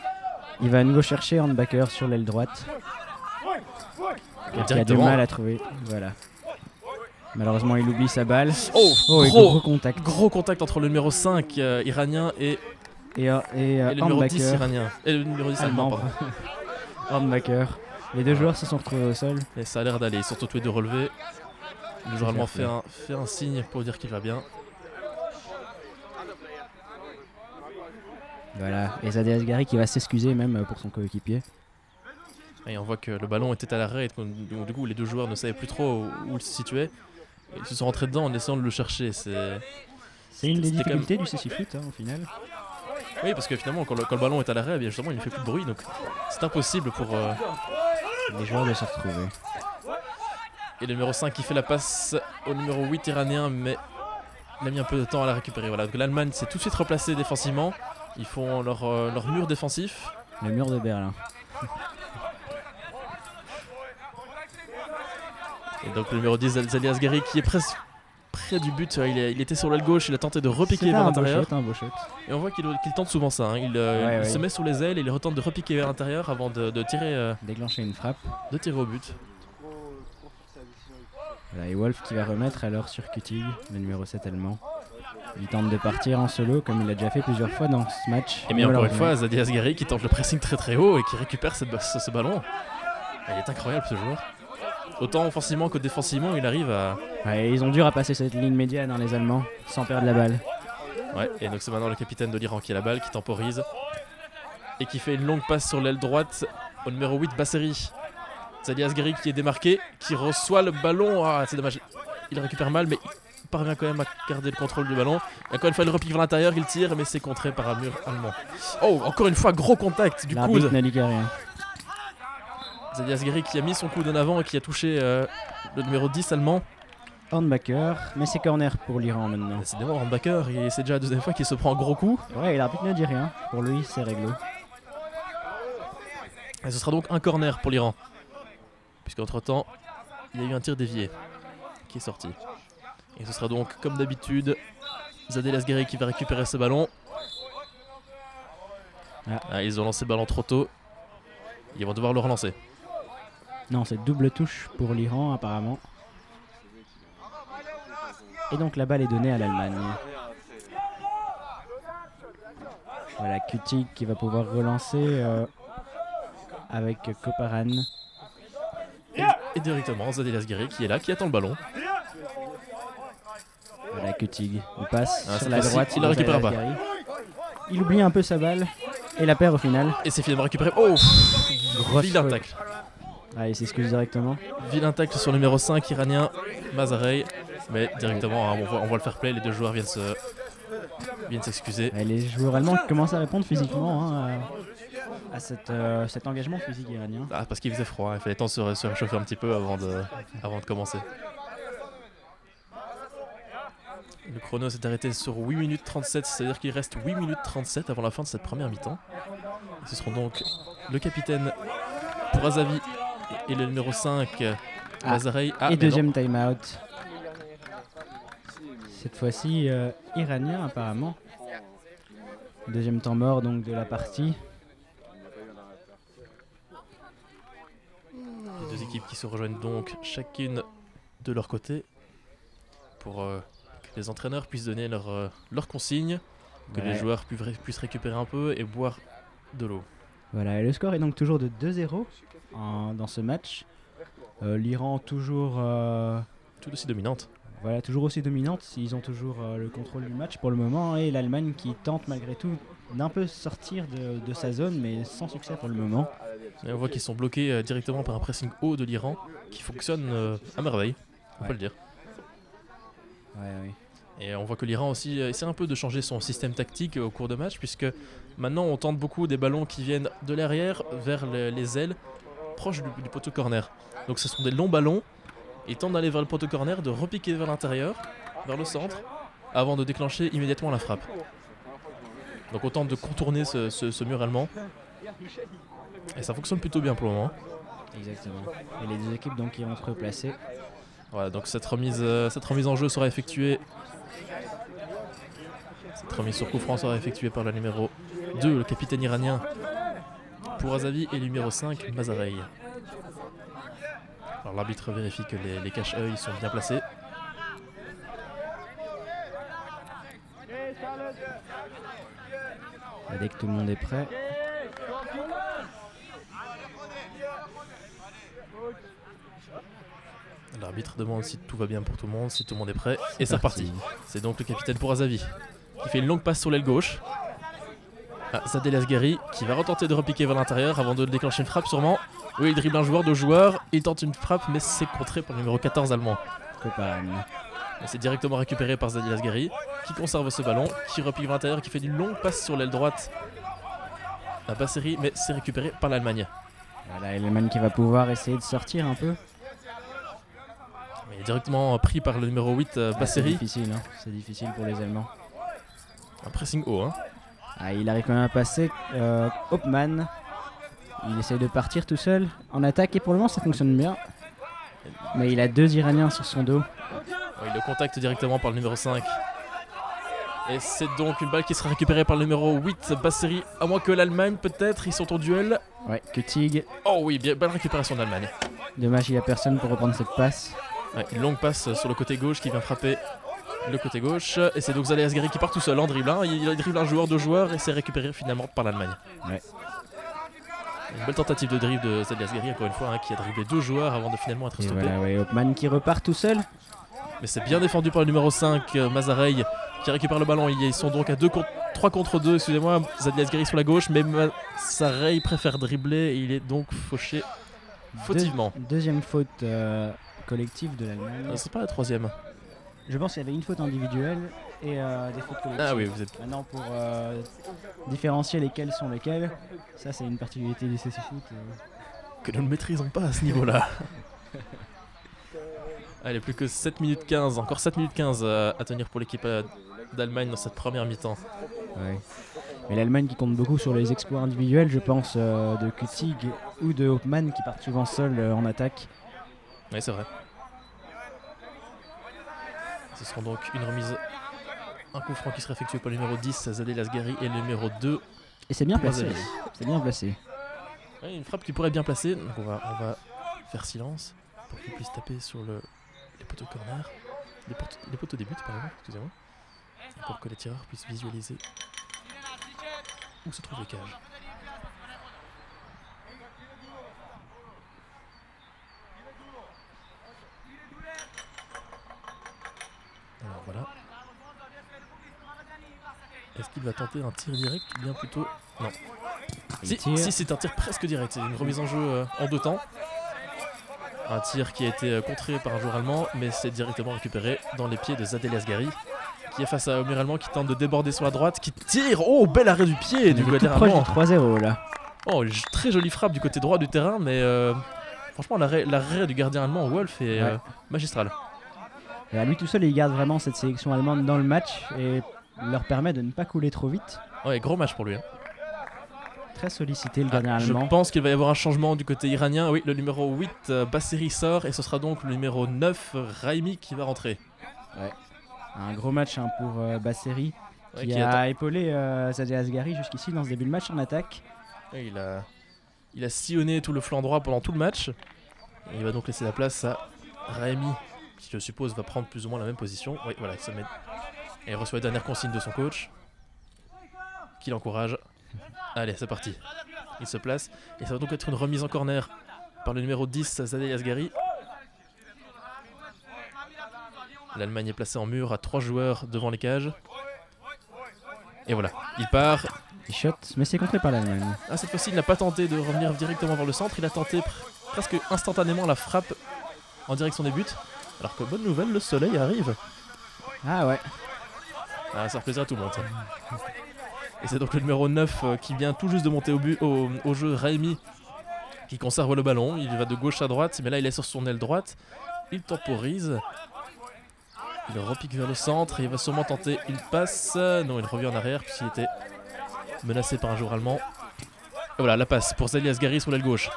Il va à nouveau chercher Handbacker sur l'aile droite. Il a du mal à trouver, voilà. Malheureusement, il oublie sa balle. Gros contact. Gros contact entre le numéro 5 iranien et le numéro 10 iranien. Et le numéro 10 allemand, pardon. Handbacker. Les deux joueurs se sont retrouvés au sol. Et ça a l'air d'aller, ils sont tous les deux relevés. Le joueur allemand fait un signe pour dire qu'il va bien. Voilà, et Zadie Asghari qui va s'excuser même pour son coéquipier. Et on voit que le ballon était à l'arrêt, donc du coup les deux joueurs ne savaient plus trop où ils se situaient. Ils se sont rentrés dedans en essayant de le chercher. C'est une des difficultés du CC Foot au final. Oui, parce que finalement quand le ballon est à l'arrêt, justement il ne fait plus de bruit, donc c'est impossible pour les joueurs de se retrouver. Et le numéro 5 qui fait la passe au numéro 8 iranien, mais il a mis un peu de temps à la récupérer. Voilà, donc l'Allemagne s'est tout de suite replacée défensivement. Ils font leur mur défensif. Le mur de Berlin. Et donc le numéro 10, Zadie Asghari, qui est presque près du but. Il était sur l'aile gauche, il a tenté de repiquer vers l'intérieur. Un beau shot. Et on voit qu'il tente souvent ça. Hein. Il se met sur les ailes et il retente de repiquer vers l'intérieur avant de tirer. Déclencher une frappe. De tirer au but. Voilà, et Wolf qui va remettre alors sur Kutig, le numéro 7 allemand. Il tente de partir en solo comme il l'a déjà fait plusieurs fois dans ce match. Et bien encore une fois, Zadie Asghari qui tente le pressing très très haut et qui récupère ce ballon. Il est incroyable ce joueur. Autant offensivement que défensivement, il arrive à... Ouais, ils ont dur à passer cette ligne médiane, hein, les Allemands, sans perdre la balle. Ouais, et donc c'est maintenant le capitaine de l'Iran qui a la balle, qui temporise. Et qui fait une longue passe sur l'aile droite au numéro 8, Basseri. Zadie Asghari qui est démarqué, qui reçoit le ballon. Ah, c'est dommage, il récupère mal, mais il parvient quand même à garder le contrôle du ballon. Et encore une fois, il repique vers l'intérieur, il tire, mais c'est contré par un mur allemand. Oh, encore une fois, gros contact du coude. N'a dit rien. Zadie Asghari qui a mis son coude en avant et qui a touché le numéro 10 allemand. Handbacker, mais c'est corner pour l'Iran maintenant. C'est d'abord Handbacker, et c'est déjà la deuxième fois qu'il se prend un gros coup. Ouais, et l'arbitre ne dit rien. Pour lui, c'est réglo. Et ce sera donc un corner pour l'Iran. Puisqu'entre temps, il y a eu un tir dévié qui est sorti. Et ce sera donc, comme d'habitude, Zadie Asghari qui va récupérer ce ballon. Ah, ils ont lancé le ballon trop tôt. Ils vont devoir le relancer. Non, c'est double touche pour l'Iran apparemment. Et donc la balle est donnée à l'Allemagne. Voilà, Kutig qui va pouvoir relancer avec Koparan. Et directement Zadie Asghari qui est là, qui attend le ballon. Voilà, Kutig. Il passe sur la droite. Il la récupère pas. Il oublie un peu sa balle et la perd au final. Et c'est finalement récupéré. Oh, vilain tacle. Ah, il s'excuse directement. Vilain tacle sur le numéro 5 iranien, Mazarey. Mais directement, hein, on voit le fair play, les deux joueurs viennent s'excuser. Les joueurs allemands commencent à répondre physiquement hein, à cet engagement physique iranien. Ah, parce qu'il faisait froid, il fallait temps de se réchauffer un petit peu avant de commencer. Le chrono s'est arrêté sur 8 minutes 37, c'est-à-dire qu'il reste 8 minutes 37 avant la fin de cette première mi-temps. Ce seront donc le capitaine Pourazavi et le numéro 5 Mazarey. Et deuxième time-out. Cette fois-ci iranien apparemment. Deuxième temps mort donc de la partie. Les deux équipes qui se rejoignent donc chacune de leur côté pour que les entraîneurs puissent donner leurs consignes, que les joueurs puissent récupérer un peu et boire de l'eau. Voilà, et le score est donc toujours de 2-0 dans ce match. L'Iran toujours... tout aussi dominante. Voilà, toujours aussi dominante, ils ont toujours le contrôle du match pour le moment, et l'Allemagne qui tente malgré tout d'un peu sortir de sa zone, mais sans succès pour le moment. Et on voit qu'ils sont bloqués directement par un pressing haut de l'Iran, qui fonctionne à merveille, on peut le dire. Oui. Et on voit que l'Iran aussi essaie un peu de changer son système tactique au cours de match, puisque maintenant on tente beaucoup des ballons qui viennent de l'arrière vers les ailes, proches du poteau corner. Donc ce sont des longs ballons. Ils tentent d'aller vers le poteau corner, de repiquer vers l'intérieur, vers le centre, avant de déclencher immédiatement la frappe. Donc on tente de contourner ce mur allemand. Et ça fonctionne plutôt bien pour le moment. Exactement. Et les deux équipes donc qui vont se replacer. Voilà, donc cette remise en jeu sera effectuée. Cette remise sur coup franc sera effectuée par le numéro 2, le capitaine iranien Pourazavi, et le numéro 5, Mazarey. Alors l'arbitre vérifie que les cache-œils sont bien placés. Et dès que tout le monde est prêt. L'arbitre demande si tout va bien pour tout le monde, si tout le monde est prêt. Et c'est reparti. C'est donc le capitaine Pourazavi qui fait une longue passe sur l'aile gauche. Zadie Asghari qui va retenter de repiquer vers l'intérieur avant de déclencher une frappe sûrement. Oui, il dribble un joueur, deux joueurs, il tente une frappe mais c'est contré par le numéro 14 allemand. C'est directement récupéré par Zadie Asghari qui conserve ce ballon, qui repique vers l'intérieur, qui fait une longue passe sur l'aile droite à Basseri, mais c'est récupéré par l'Allemagne. Voilà, l'Allemagne qui va pouvoir essayer de sortir un peu. Mais directement pris par le numéro 8 Basseri. C'est difficile pour les Allemands. Un pressing haut hein. Il arrive quand même à passer Hopman. Il essaye de partir tout seul en attaque et pour le moment ça fonctionne bien. Mais il a deux Iraniens sur son dos. Il le contacte directement par le numéro 5. Et c'est donc une balle qui sera récupérée par le numéro 8 Basseri. À moins que l'Allemagne peut-être, ils sont en duel. Ouais, Kutig. Oh oui, bien, bonne récupération d'Allemagne. Dommage, il n'y a personne pour reprendre cette passe. Ouais, une longue passe sur le côté gauche qui vient frapper le côté gauche. Et c'est donc Zadie Asghari qui part tout seul en dribble. Il dribble un joueur, deux joueurs et c'est récupéré finalement par l'Allemagne. Ouais. Une belle tentative de dribble de Zadie Asghari, encore une fois, hein, qui a dribblé 2 joueurs avant de finalement être stoppé. Voilà, ouais, Hopman qui repart tout seul. Mais c'est bien défendu par le numéro 5, Mazarey, qui récupère le ballon. Ils sont donc à 3 contre 2, excusez-moi. Zadie Asghari sur la gauche, mais Mazarey préfère dribbler et il est donc fauché fautivement. Deuxième faute collective de l'Allemagne. C'est pas la troisième. Je pense qu'il y avait une faute individuelle et des fautes collectives. Ah oui, vous êtes... Maintenant, pour différencier lesquelles sont lesquelles, ça c'est une particularité du CC Foot. Que nous ne maîtrisons pas à ce niveau-là. Allez, plus que 7 minutes 15, encore 7 minutes 15 à tenir pour l'équipe d'Allemagne dans cette première mi-temps. Ouais. Mais l'Allemagne qui compte beaucoup sur les exploits individuels, je pense, de Kutig ou de Hopman qui partent souvent seuls en attaque. Oui, c'est vrai. Ce sera donc une remise, un coup franc qui sera effectué par le numéro 10, Zadie Asghari, et le numéro 2. Et c'est bien placé. C'est bien placé. Ouais, une frappe qui pourrait être bien placée. Donc on va faire silence pour qu'il puisse taper sur les poteaux corner. Les poteaux début, pardon, excusez-moi. Pour que les tireurs puissent visualiser où se trouvent les cages. Alors voilà. Est-ce qu'il va tenter un tir direct ou bien plutôt... Non. Si c'est un tir presque direct, c'est une remise en jeu en 2 temps. Un tir qui a été contré par un joueur allemand, mais c'est directement récupéré dans les pieds de Zadie Asghari, qui est face à Omir allemand qui tente de déborder sur la droite, qui tire. Oh, bel arrêt du pied du gardien allemand. Proche du 3-0 là. Oh, une très jolie frappe du côté droit du terrain, mais franchement l'arrêt du gardien allemand Wolf est magistral. Et à lui tout seul, il garde vraiment cette sélection allemande dans le match et leur permet de ne pas couler trop vite. Ouais, gros match pour lui. Hein. Très sollicité le gardien allemand. Je pense qu'il va y avoir un changement du côté iranien. Oui, le numéro 8, Basseri sort et ce sera donc le numéro 9, Raimi qui va rentrer. Ouais. Un gros match hein, pour Basseri qui a épaulé Zadie Asghari jusqu'ici dans ce début de match en attaque. Ouais, il a sillonné tout le flanc droit pendant tout le match. Et il va donc laisser la place à Raimi, qui je suppose va prendre plus ou moins la même position. Oui, voilà, il se met... Et il reçoit la dernière consigne de son coach, qui l'encourage. Allez, c'est parti. Il se place. Et ça va donc être une remise en corner par le numéro 10, Zadie Asghari. L'Allemagne est placée en mur à 3 joueurs devant les cages. Et voilà, il part. Il shot, mais c'est contré par l'Allemagne. Ah, cette fois-ci, il n'a pas tenté de revenir directement vers le centre. Il a tenté presque instantanément la frappe en direction des buts. Alors que bonne nouvelle, le soleil arrive. Ah ouais. Ah, ça fait plaisir à tout le monde. Ça. Et c'est donc le numéro 9 qui vient tout juste de monter au jeu, Raimi, qui conserve le ballon. Il va de gauche à droite, mais là il est sur son aile droite. Il temporise. Il repique vers le centre et il va sûrement tenter une passe. Non, il revient en arrière puisqu'il était menacé par un joueur allemand. Et voilà, la passe pour Zadie Asghari sur l'aile gauche.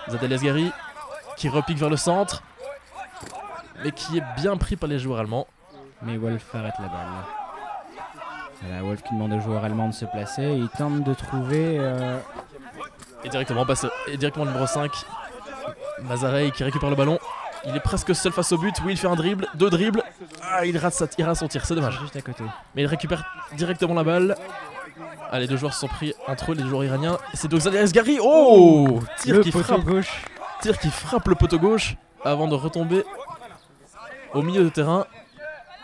Zadie Asghari qui repique vers le centre, mais qui est bien pris par les joueurs allemands. Mais Wolf arrête la balle. Voilà, Wolf qui demande aux joueurs allemands de se placer. Il tente de trouver... Et directement le numéro 5, Mazarey qui récupère le ballon. Il est presque seul face au but. Oui, il fait un dribble, 2 dribbles. Ah, il rate son tir, c'est dommage. Juste à côté. Mais il récupère directement la balle. Ah, les 2 joueurs se sont pris entre eux, les 2 joueurs iraniens. C'est donc Zadie Asghari. Oh, tir qui frappe le poteau gauche avant de retomber au milieu de terrain.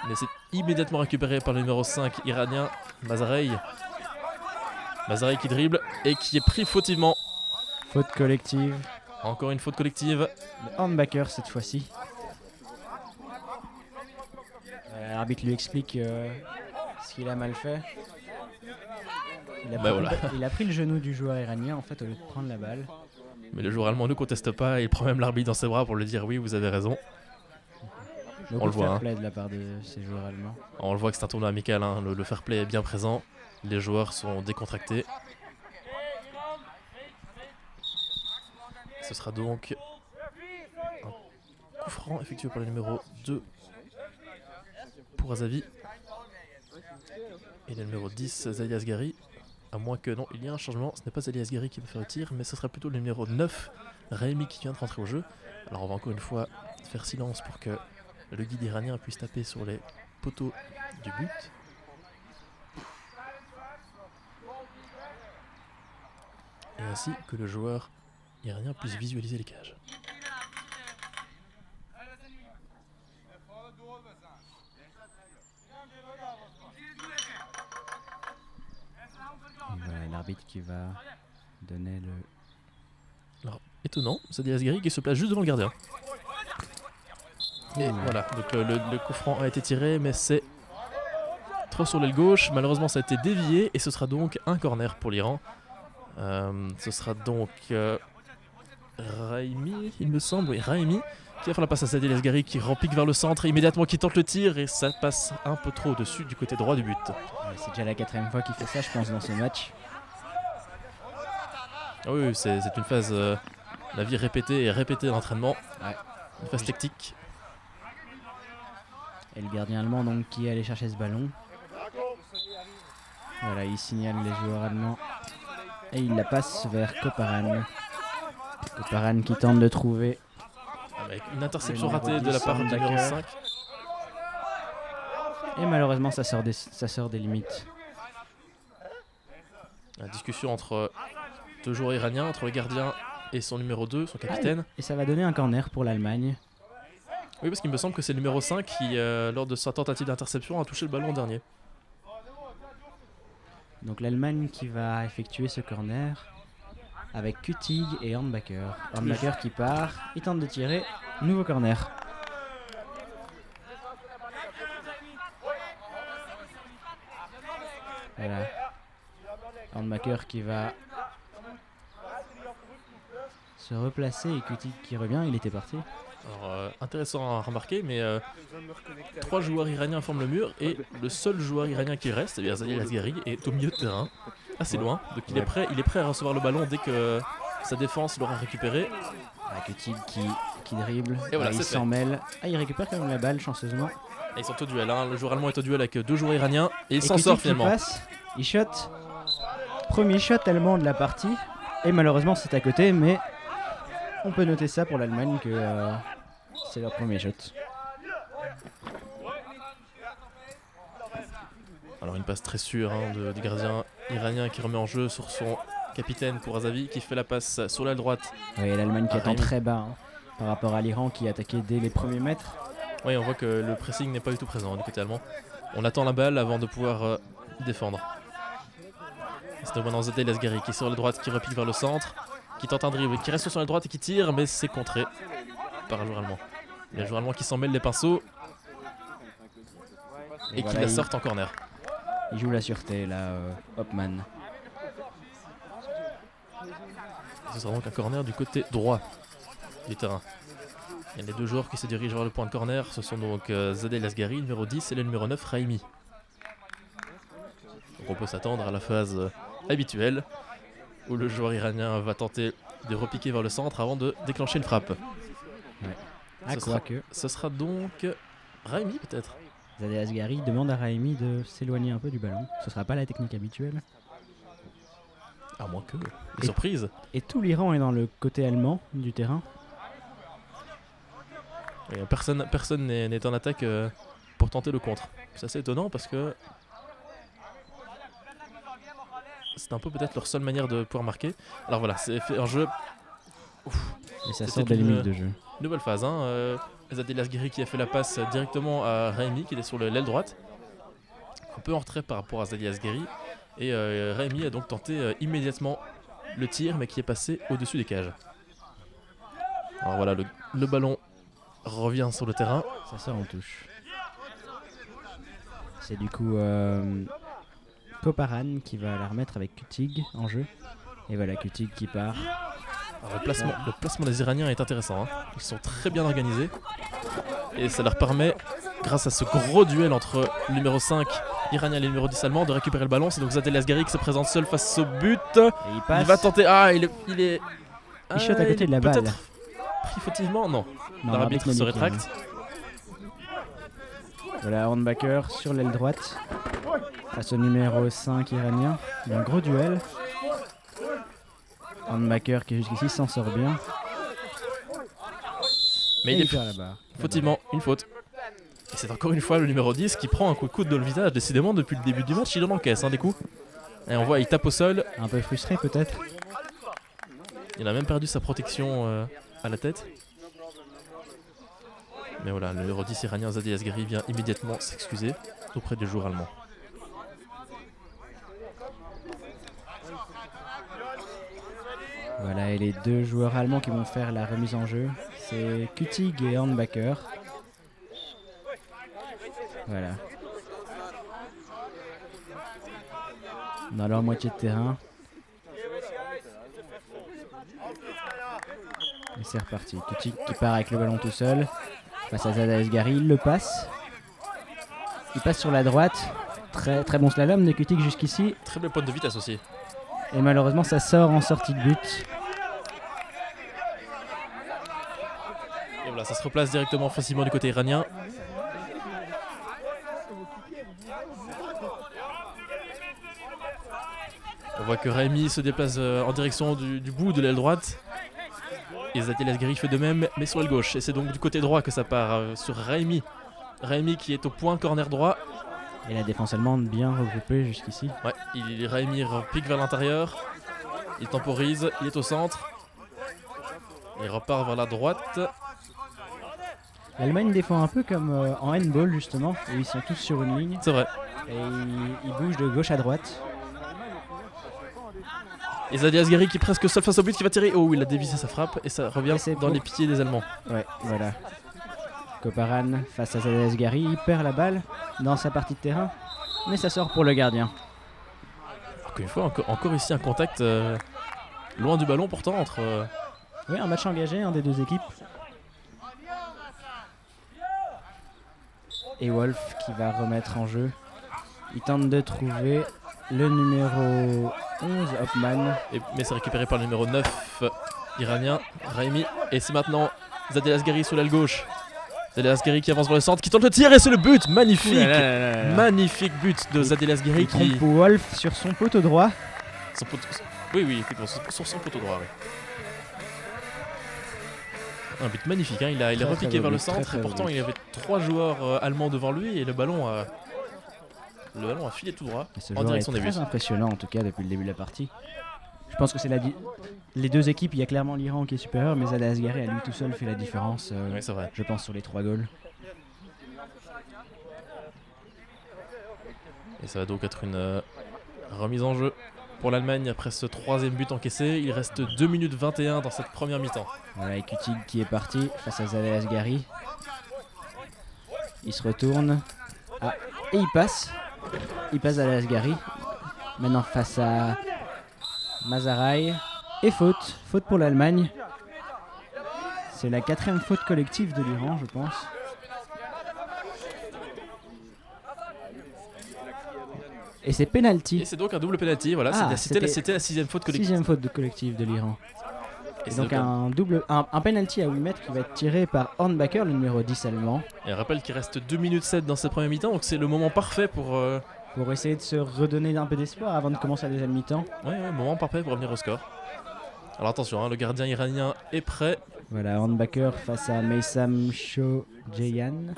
Mais c'est immédiatement récupéré par le numéro 5 iranien, Mazarey. Mazarey qui dribble et qui est pris fautivement. Faute collective. Encore une faute collective. Le handbacker cette fois-ci. L'arbitre lui explique ce qu'il a mal fait. Il a pris le genou du joueur iranien en fait au lieu de prendre la balle. Mais le joueur allemand ne conteste pas et il prend même l'arbitre dans ses bras pour lui dire oui, vous avez raison. On le voit. Fair play de la part de ces joueurs allemands. On le voit que c'est un tournoi amical, hein. Le fair play est bien présent. Les joueurs sont décontractés. Ce sera donc un coup franc effectué par le numéro 2 pour Azavi. Et le numéro 10, Zadie Asghari. À moins que non, il y a un changement. Ce n'est pas Zadie Asghari qui va faire le tir, mais ce sera plutôt le numéro 9, Raimi, qui vient de rentrer au jeu. Alors on va encore une fois faire silence pour que le guide iranien puisse taper sur les poteaux du but. Et ainsi que le joueur iranien puisse visualiser les cages. Voilà l'arbitre qui va donner le... Alors, étonnant, Zadie Asghari qui se place juste devant le gardien. Et voilà, donc le coup franc a été tiré, mais c'est trop sur l'aile gauche. Malheureusement, ça a été dévié et ce sera donc un corner pour l'Iran. Ce sera donc Raimi, il me semble, oui, Raimi, qui va faire la passe à Zadie Asghari qui rempique vers le centre, immédiatement qui tente le tir et ça passe un peu trop au-dessus du côté droit du but. C'est déjà la 4e fois qu'il fait ça, je pense, dans ce match. Ah oui, c'est une phase, la vie répétée et répétée d'entraînement. Ouais. Une phase tactique. Et le gardien allemand donc qui est allé chercher ce ballon. Voilà, il signale les joueurs allemands. Et il la passe vers Koparan. Koparan qui tente de trouver. Avec une interception ratée de la part du numéro 5. Et malheureusement ça sort des limites. La discussion entre deux joueurs iraniens, entre le gardien et son numéro 2, son capitaine. Et ça va donner un corner pour l'Allemagne. Oui, parce qu'il me semble que c'est le numéro 5 qui, lors de sa tentative d'interception, a touché le ballon en dernier. Donc l'Allemagne qui va effectuer ce corner avec Kutig et Hornbacher. Hornbacher qui part, il tente de tirer, nouveau corner. Voilà. Hornbacher qui va se replacer et Kutig qui revient, il était parti. Alors, intéressant à remarquer, mais 3 joueurs iraniens forment le mur et le seul joueur iranien qui reste, c'est Zadie Asghari, est au milieu de terrain, assez loin. Donc il est prêt à recevoir le ballon dès que sa défense l'aura récupéré. Kutig qui dribble, et voilà, il s'en mêle. Ah, il récupère quand même la balle, chanceusement. Et ils sont au duel, hein. Le joueur allemand est au duel avec 2 joueurs iraniens et il s'en sort finalement. Il shot, premier shot allemand de la partie, et malheureusement c'est à côté, mais on peut noter ça pour l'Allemagne que c'est leur premier shot. Alors une passe très sûre du gardien iranien qui remet en jeu sur son capitaine Courazavi qui fait la passe sur l'aile droite. Oui, l'Allemagne qui attend très bas par rapport à l'Iran qui attaquait dès les premiers mètres. Oui, on voit que le pressing n'est pas du tout présent du côté allemand. On attend la balle avant de pouvoir défendre. C'est maintenant Zadie Asghari qui est sur la droite, qui repique vers le centre, qui tente un dribble, qui reste sur la droite et qui tire, mais c'est contré par un joueur allemand. Il y a un joueur allemand qui s'en mêle les pinceaux et voilà, qui la sortent en corner. Il joue la sûreté là, Hopman. Ce sera donc un corner du côté droit du terrain. Il y a les 2 joueurs qui se dirigent vers le point de corner. Ce sont donc Zadie Asghari, numéro 10, et le numéro 9, Raimi. Donc on peut s'attendre à la phase habituelle où le joueur iranien va tenter de repiquer vers le centre avant de déclencher une frappe. Ouais. Ce sera donc Raimi peut-être. Zadie Asghari demande à Raimi de s'éloigner un peu du ballon. Ce sera pas la technique habituelle. À moins que. Surprise. Et tout l'Iran est dans le côté allemand du terrain. Et personne n'est en attaque pour tenter le contre. C'est assez étonnant parce que c'est un peu peut-être leur seule manière de pouvoir marquer. Alors voilà, c'est fait un jeu. Et ça sort des limites de jeu. Nouvelle phase. Zadie Asghari qui a fait la passe directement à Raimi qui est sur l'aile droite. Un peu en retrait par rapport à Zadie Asghari. Et Raimi a donc tenté immédiatement le tir mais qui est passé au-dessus des cages. Alors voilà, le ballon revient sur le terrain. Ça sort en touche. C'est du coup Koparan qui va la remettre avec Kutig en jeu. Et voilà Kutig qui part. Alors, le placement des Iraniens est intéressant. Ils sont très bien organisés. Et ça leur permet, grâce à ce gros duel entre le numéro 5 iranien et le numéro 10 allemand, de récupérer le ballon. C'est donc Zadie Asghari qui se présente seul face au but. Il va tenter. Il shot à côté de la balle. Peut-être pris fautivement. Non. L'arbitre se rétracte. Voilà Hornbacher sur l'aile droite face au numéro 5 iranien. Il y a un gros duel. Hornbacher qui jusqu'ici s'en sort bien. Mais il est fautivement une faute. Et c'est encore une fois le numéro 10 qui prend un coup de coude dans le visage. Décidément depuis le début du match il en encaisse des coups. Et on voit il tape au sol. Un peu frustré peut-être. Il a même perdu sa protection à la tête. Mais voilà, le numéro 10 iranien Zadie Asghari vient immédiatement s'excuser auprès du joueur allemand. Voilà, et les deux joueurs allemands qui vont faire la remise en jeu, c'est Kütig et Hornbacher. Voilà. Dans leur moitié de terrain. Et c'est reparti. Kütig qui part avec le ballon tout seul. Face à Zadie Asghari, il le passe. Il passe sur la droite. Très bon slalom de Kütig jusqu'ici. Très belle pointe de vitesse aussi. Et malheureusement ça sort en sortie de but. Et voilà, ça se replace directement facilement du côté iranien. On voit que Raimi se déplace en direction du bout de l'aile droite. Et Zadie Asghari fait de même, mais sur l'aile gauche. Et c'est donc du côté droit que ça part sur Raimi. Raimi qui est au point corner droit. Et la défense allemande bien regroupée jusqu'ici. Ouais, Raimi pique vers l'intérieur. Il temporise, il est au centre. Il repart vers la droite. L'Allemagne défend un peu comme en handball justement, où ils sont tous sur une ligne. C'est vrai. Et ils bougent de gauche à droite. Et Zadie Asghari qui est presque seul face au but qui va tirer. Oh, il a dévissé sa frappe et ça revient dans les pieds des Allemands. Ouais, voilà. Koparan face à Zadie Asghari, il perd la balle dans sa partie de terrain, mais ça sort pour le gardien. Encore une fois, encore ici un contact loin du ballon pourtant entre... Oui, un match engagé, des deux équipes. Et Wolf qui va remettre en jeu. Il tente de trouver le numéro 11, Hopman. Mais c'est récupéré par le numéro 9 iranien, Raimi. Et c'est maintenant Zadie Asghari sur l'aile gauche. Zadie Asghari qui avance vers le centre, qui tente le tir et c'est le but. Magnifique. Magnifique but de Zadie Asghari qui... trompe Wolf sur son poteau droit. Oui, sur son poteau droit, oui. Un but magnifique, hein. Il est repiqué vers le centre et pourtant il y avait 3 joueurs allemands devant lui et le ballon a filé tout droit en direction des buts. C'est très impressionnant en tout cas depuis le début de la partie. Je pense que c'est les deux équipes, il y a clairement l'Iran qui est supérieur, mais Zadie Asghari à lui tout seul fait la différence, oui, c'est vrai. Je pense, sur les 3 goals. Et ça va donc être une remise en jeu pour l'Allemagne après ce 3e but encaissé. Il reste 2 minutes 21 dans cette première mi-temps. Voilà, et Kütig qui est parti face à Zadie Asghari. Il se retourne. Ah, et il passe. Il passe à Asghari. Maintenant face à Mazaray. Et faute. Faute pour l'Allemagne. C'est la 4e faute collective de l'Iran, je pense. Et c'est penalty. Et c'est donc un double penalty, voilà. C'était la 6e faute collective. 6e faute collective de l'Iran. Et donc un penalty à 8 mètres qui va être tiré par Hornbacher, le numéro 10 allemand. Et on rappelle qu'il reste 2 minutes 7 dans cette première mi-temps, donc c'est le moment parfait pour essayer de se redonner un peu d'espoir avant de commencer la deuxième mi-temps. Ouais, moment parfait pour revenir au score. Alors attention, hein, le gardien iranien est prêt. Voilà, Hornbacher face à Meysam Shadjayan.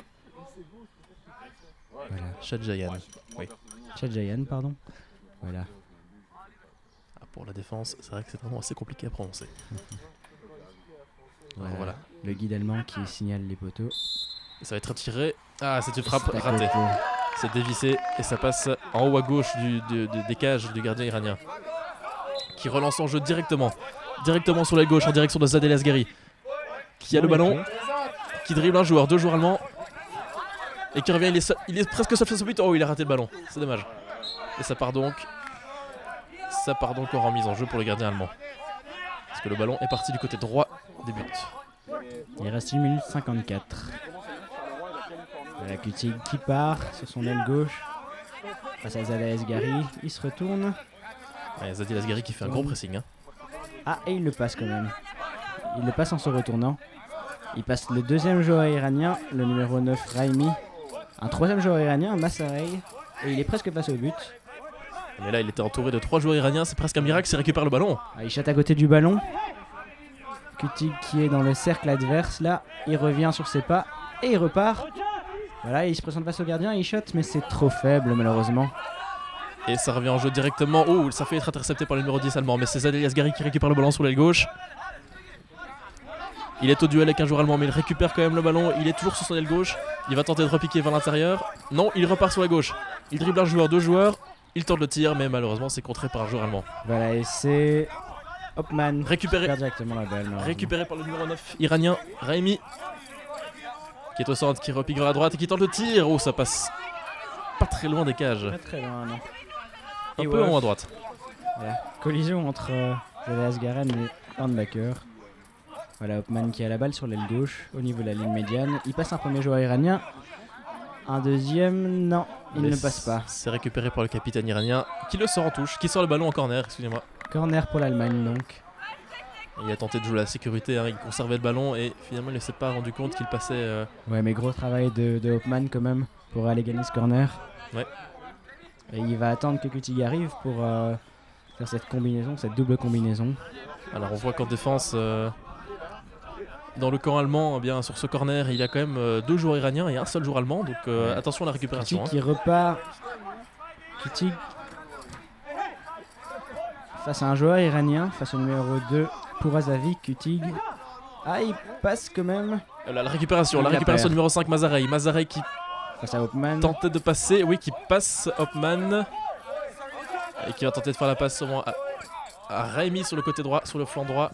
Voilà. Shadjayan, oui. Shadjayan, pardon. Voilà. Pour la défense, c'est vrai que c'est vraiment assez compliqué à prononcer. Voilà. Le guide allemand qui signale les poteaux. Et ça va être tiré. Ah, c'est une frappe ratée. C'est dévissé et ça passe en haut à gauche des cages du gardien iranien. Qui relance son jeu directement sur l'aile gauche en direction de Zadie Asghari. Qui a le ballon, qui dribble un joueur, 2 joueurs allemands. Et qui revient, il est presque seul face au but. Oh, il a raté le ballon, c'est dommage. Et ça part donc en remise en jeu pour le gardien allemand. Parce que le ballon est parti du côté droit des buts. Il reste 1 minute 54. Voilà, Kütig qui part sur son aile gauche. Face à Zadie Asghari, il se retourne. Ouais, Zadie Asghari qui fait un gros pressing. Hein. Ah, et il le passe quand même. Il le passe en se retournant. Il passe le 2e joueur iranien, le numéro 9 Raimi. Un 3e joueur iranien, Masaray. Et il est presque face au but. Mais là, il était entouré de 3 joueurs iraniens, c'est presque un miracle s'il récupère le ballon. Ah, il chatte à côté du ballon. Kütig qui est dans le cercle adverse, là, il revient sur ses pas et il repart. Voilà, il se présente face au gardien, il shot, mais c'est trop faible malheureusement. Et ça revient en jeu directement. Oh, ça fait être intercepté par le numéro 10 allemand. Mais c'est Zadel Asghari qui récupère le ballon sur l'aile gauche. Il est au duel avec un joueur allemand, mais il récupère quand même le ballon. Il est toujours sur son aile gauche. Il va tenter de repiquer vers l'intérieur. Non, il repart sur la gauche. Il dribble un joueur, deux joueurs. Il tente le tir, mais malheureusement, c'est contré par un joueur allemand. Voilà, et c'est Hopman récupéré directement la balle. Récupéré par le numéro 9 iranien, Raimi. Qui est au centre, qui repique vers la droite et qui tente le tir. Oh, ça passe pas très loin des cages. Pas très loin, non. Un peu en haut à droite. Voilà. Collision entre Asgaren et Hornbacker. Voilà, Hopman qui a la balle sur l'aile gauche, au niveau de la ligne médiane. Il passe un premier joueur iranien. Un deuxième, non, il ne passe pas. C'est récupéré par le capitaine iranien, qui le sort en touche, qui sort le ballon en corner, excusez-moi. Corner pour l'Allemagne donc. Il a tenté de jouer la sécurité, hein, il conservait le ballon et finalement il ne s'est pas rendu compte qu'il passait... Ouais, mais gros travail de Hopman quand même, pour aller gagner ce corner. Ouais. Et il va attendre que Kutig arrive pour faire cette combinaison, cette double combinaison. Alors on voit qu'en défense... Dans le camp allemand, eh bien, sur ce corner, il y a quand même deux joueurs iraniens et un seul joueur allemand. Donc attention à la récupération. Kutig qui repart. Kutig face à un joueur iranien, face au numéro 2 pour Azavi. Kutig. Ah, il passe quand même. La récupération numéro 5, Mazarey. Mazarey qui face à Hopman. Tentait de passer, oui, qui passe Hopman. Et qui va tenter de faire la passe à Raimi sur le côté droit, sur le flanc droit.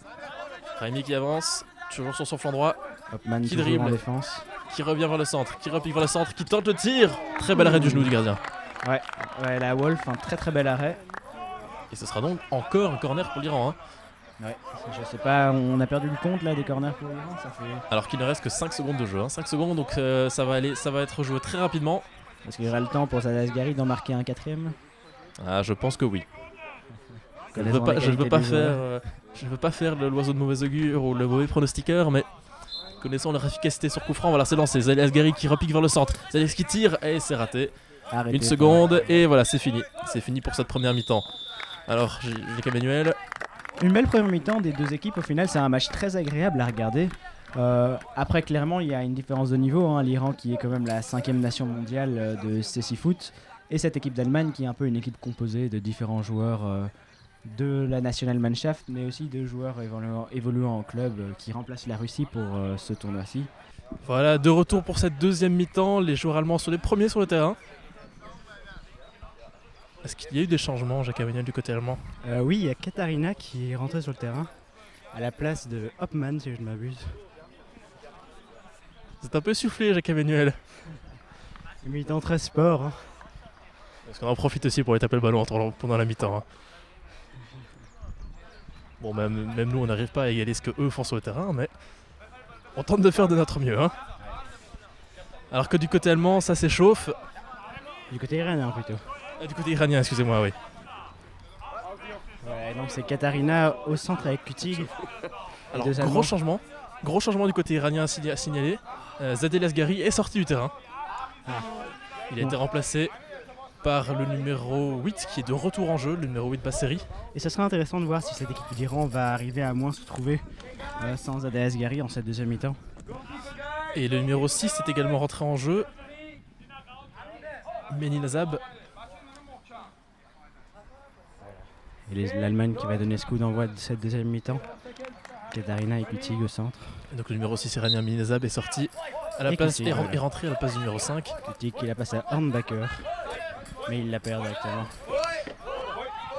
Raimi qui avance. Toujours sur son flanc droit, Hopman qui dribble, en défense, qui revient vers le centre, qui repique vers le centre, qui tente le tir. Très bel arrêt du genou du gardien. Ouais, la Wolf, un très bel arrêt. Et ce sera donc encore un corner pour l'Iran. Hein. Ouais, je sais pas, on a perdu le compte là des corners pour l'Iran, ça fait... Alors qu'il ne reste que 5 secondes de jeu. Hein. 5 secondes, donc ça va être joué très rapidement. Est-ce qu'il y aura le temps pour Zadel Asghari d'en marquer un quatrième? Ah, je pense que oui. Je ne veux pas faire l'oiseau de mauvais augure ou le mauvais pronostiqueur, mais connaissant leur efficacité sur coup franc, voilà, c'est lancé. Zadel Asghari qui repique vers le centre. Zadel qui tire et c'est raté. Arrêtez, une seconde et voilà, c'est fini. C'est fini pour cette première mi-temps. Alors, j'ai Emmanuel. Une belle première mi-temps des deux équipes. Au final, c'est un match très agréable à regarder. Après, clairement, il y a une différence de niveau. Hein. L'Iran qui est quand même la 5e nation mondiale de CC Foot. Et cette équipe d'Allemagne qui est un peu une équipe composée de différents joueurs de la Nationalmannschaft, mais aussi de joueurs évoluant en club qui remplacent la Russie pour ce tournoi-ci. Voilà, de retour pour cette deuxième mi-temps. Les joueurs allemands sont les premiers sur le terrain. Est-ce qu'il y a eu des changements, Jacques Emmanuel, du côté allemand? Oui, il y a Katarina qui est rentrée sur le terrain à la place de Hopman, si je ne m'abuse. C'est un peu soufflé, Jacques Emmanuel. Une mi-temps très sport. Hein. Parce qu'on en profite aussi pour aller taper le ballon pendant la mi-temps. Hein. Bon, même nous, on n'arrive pas à égaler ce que eux font sur le terrain, mais on tente de faire de notre mieux. Hein. Alors que du côté allemand, ça s'échauffe. Du côté iranien plutôt. Du côté iranien, excusez-moi, oui. Ouais, donc c'est Katarina au centre avec Kutig. Alors, gros changement du côté iranien à signaler. Zadel Asghari est sorti du terrain. Il a été remplacé par le numéro 8 qui est de retour en jeu, le numéro 8 Basseri. Et ce sera intéressant de voir si cette équipe d'Iran va arriver à moins se trouver sans Zadel Asghari en cette deuxième mi-temps. Et le numéro 6 est également rentré en jeu. Meninazab. Et l'Allemagne qui va donner ce coup d'envoi de cette deuxième mi-temps. Katarina et Kutig au centre. Et donc le numéro 6 iranien Meninazab est sorti à la place, est rentré à la place du numéro 5. Kutig qui la passe à Hornbacker. Mais il la perd directement.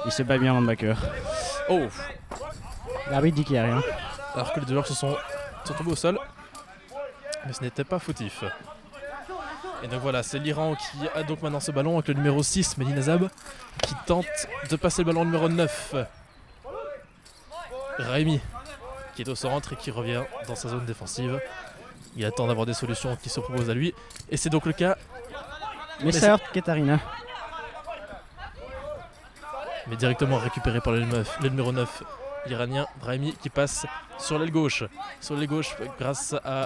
Il se bat bien Hornbacker. Oh! L'arbitre dit qu'il n'y a rien. Alors que les deux joueurs sont tombés au sol. Mais ce n'était pas fautif. Et donc voilà, c'est l'Iran qui a donc maintenant ce ballon avec le numéro 6, Meninazab, qui tente de passer le ballon au numéro 9. Raimi, qui est au centre et qui revient dans sa zone défensive. Il attend d'avoir des solutions qui se proposent à lui. Et c'est donc le cas. Mais ça heurte Katarina. Mais directement récupéré par le numéro 9 iranien, Brahimi, qui passe sur l'aile gauche. Sur l'aile gauche grâce à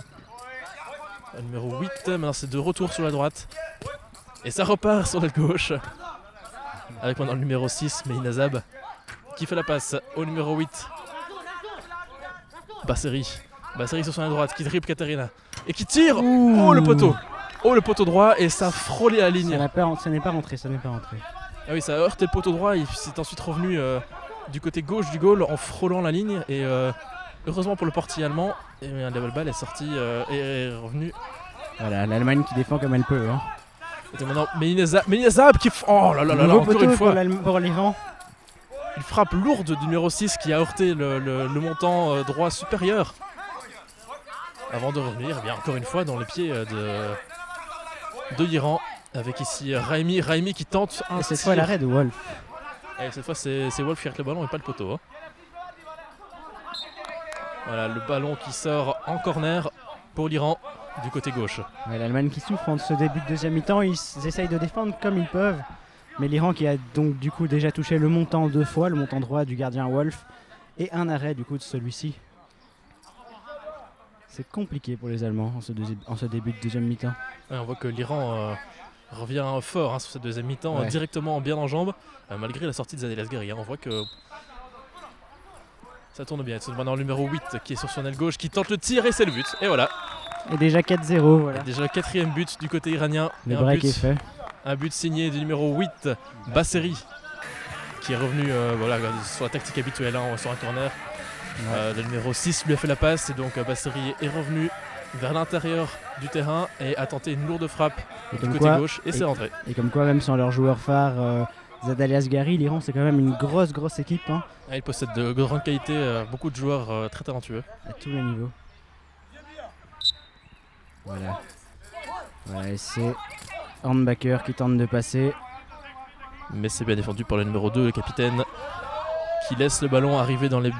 le numéro 8. Maintenant c'est de retour sur la droite. Et ça repart sur l'aile gauche. Avec maintenant le numéro 6, Meninazab, qui fait la passe au numéro 8. Basseri sur son aile droite, qui dribble Katarina. Et qui tire. Oh le poteau. Oh le poteau droit et ça a frôlé la ligne. Ça n'est pas rentré, Ah oui, ça a heurté le poteau droit, il s'est ensuite revenu du côté gauche du goal en frôlant la ligne et heureusement pour le portier allemand, la balle est sortie et est revenue. Voilà, l'Allemagne qui défend comme elle peut. Hein. Et maintenant Melinazab qui... Oh là là là, encore une fois pour l'Iran. Une frappe lourde du numéro 6 qui a heurté le montant droit supérieur. Avant de revenir, eh bien, encore une fois dans les pieds de l'Iran. Avec ici Raimi qui tente un et cette tir. fois l'arrêt de Wolf. Et cette fois c'est Wolf qui arrête le ballon et pas le poteau. Hein. Voilà le ballon qui sort en corner pour l'Iran du côté gauche. Ouais, l'Allemagne qui souffre en ce début de deuxième mi-temps, ils essayent de défendre comme ils peuvent. Mais l'Iran qui a donc du coup déjà touché le montant 2 fois, le montant droit du gardien Wolf. Et un arrêt du coup de celui-ci. C'est compliqué pour les Allemands en ce début de deuxième mi-temps. Ouais, on voit que l'Iran revient fort sur cette deuxième mi-temps, directement bien en jambes, malgré la sortie de Zadel Asghari. On voit que ça tourne bien. C'est maintenant le numéro 8 qui est sur son aile gauche, qui tente le tir et c'est le but. Et voilà. Et déjà 4-0. Voilà. Et déjà le 4e but du côté iranien. Le break est fait. Un but signé du numéro 8, Basseri, qui est revenu sur la tactique habituelle, sur un corner. Le numéro 6 lui a fait la passe et donc Basseri est revenu vers l'intérieur du terrain et a tenté une lourde frappe du côté gauche et c'est rentré. Et comme quoi, même sans leur joueur phare Zadel Asghari, l'Iran c'est quand même une grosse équipe. Hein. Il possède de grandes qualités, beaucoup de joueurs très talentueux. À tous les niveaux. Voilà. Et c'est Hornbacher qui tente de passer. Mais c'est bien défendu par le numéro 2, le capitaine, qui laisse le ballon arriver dans les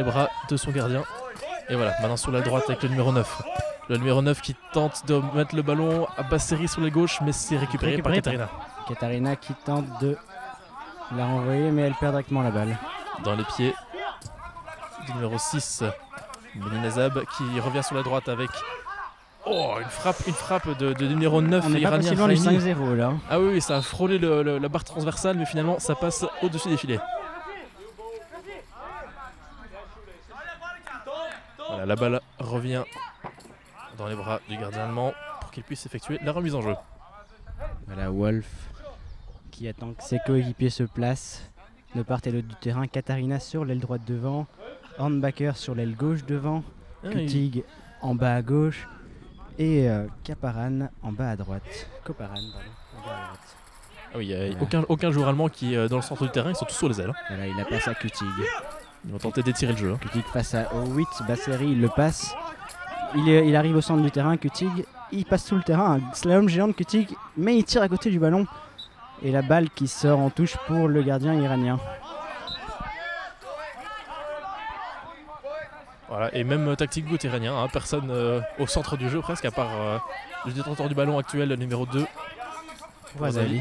bras de son gardien. Et voilà, maintenant sur la droite avec le numéro 9. Le numéro 9 qui tente de mettre le ballon à Basseri sur la gauche, mais c'est récupéré par Katarina. Katarina qui tente de la renvoyer, mais elle perd directement la balle. Dans les pieds du numéro 6, Melinazab qui revient sur la droite avec une frappe de numéro 9 iranien. On est pas 5-0 là. Ah oui, ça a frôlé la barre transversale, mais finalement ça passe au-dessus des filets. Voilà, la balle revient dans les bras du gardien allemand pour qu'il puisse effectuer la remise en jeu. Voilà Wolf qui attend que ses coéquipiers se placent de part et d'autre du terrain. Katarina sur l'aile droite devant, Hornbacher sur l'aile gauche devant, Kutig en bas à gauche et Kaparan en bas à droite. Koparan, en bas à droite. Ah oui, il n'y a aucun joueur allemand qui est dans le centre du terrain, ils sont tous sur les ailes. Voilà, il la passe à Kutig. Ils vont tenter d'étirer le jeu. Kutig face au 8, Basseri il le passe. Il arrive au centre du terrain, Kutig, il passe sous le terrain, un slalom géant de Kutig, mais il tire à côté du ballon. Et la balle qui sort en touche pour le gardien iranien. Voilà, et même tactique goutte iranien, personne au centre du jeu presque, à part le détenteur du ballon actuel, le numéro 2, Razali.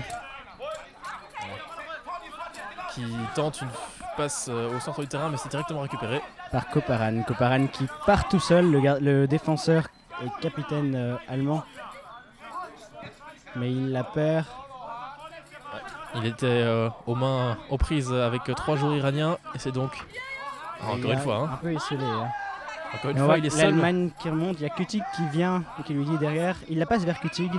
Qui tente une passe au centre du terrain, mais c'est directement récupéré. Par Koparan. Koparan qui part tout seul, le défenseur et capitaine allemand. Mais il la perd. Il était aux prises avec 3 joueurs iraniens et c'est donc encore une fois un peu isolé. Encore une fois, il est seul. L'Allemagne qui remonte, il y a Kutig qui vient et qui lui dit derrière. Il la passe vers Kutig.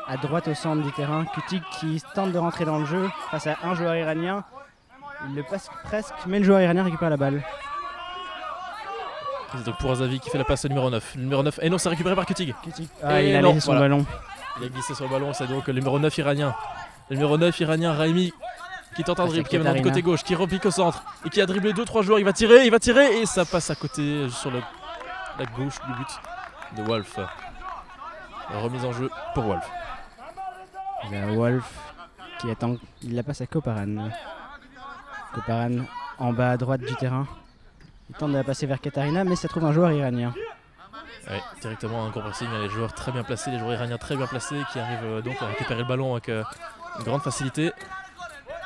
À droite au centre du terrain. Kutig qui tente de rentrer dans le jeu face à un joueur iranien. Il le passe presque, mais le joueur iranien récupère la balle. C'est donc pour Azavi qui fait la passe au numéro 9. Le numéro 9, et non, c'est récupéré par Kutig. Il a laissé son ballon. Il a glissé sur le ballon, c'est donc le numéro 9 iranien. Le numéro 9 iranien, Raimi, qui tente un dribble, qui est maintenant du côté gauche, qui repique au centre et qui a dribblé 2-3 joueurs. Il va tirer et ça passe à côté sur la gauche du but de Wolf. La remise en jeu pour Wolf. Il y a Wolf qui attend, il la passe à Koparan. Koparan en bas à droite du terrain. Il tente de la passer vers Katarina, mais ça trouve un joueur iranien. Oui, directement un gros pressing, les joueurs très bien placés, les joueurs iraniens très bien placés qui arrivent donc à récupérer le ballon avec une grande facilité.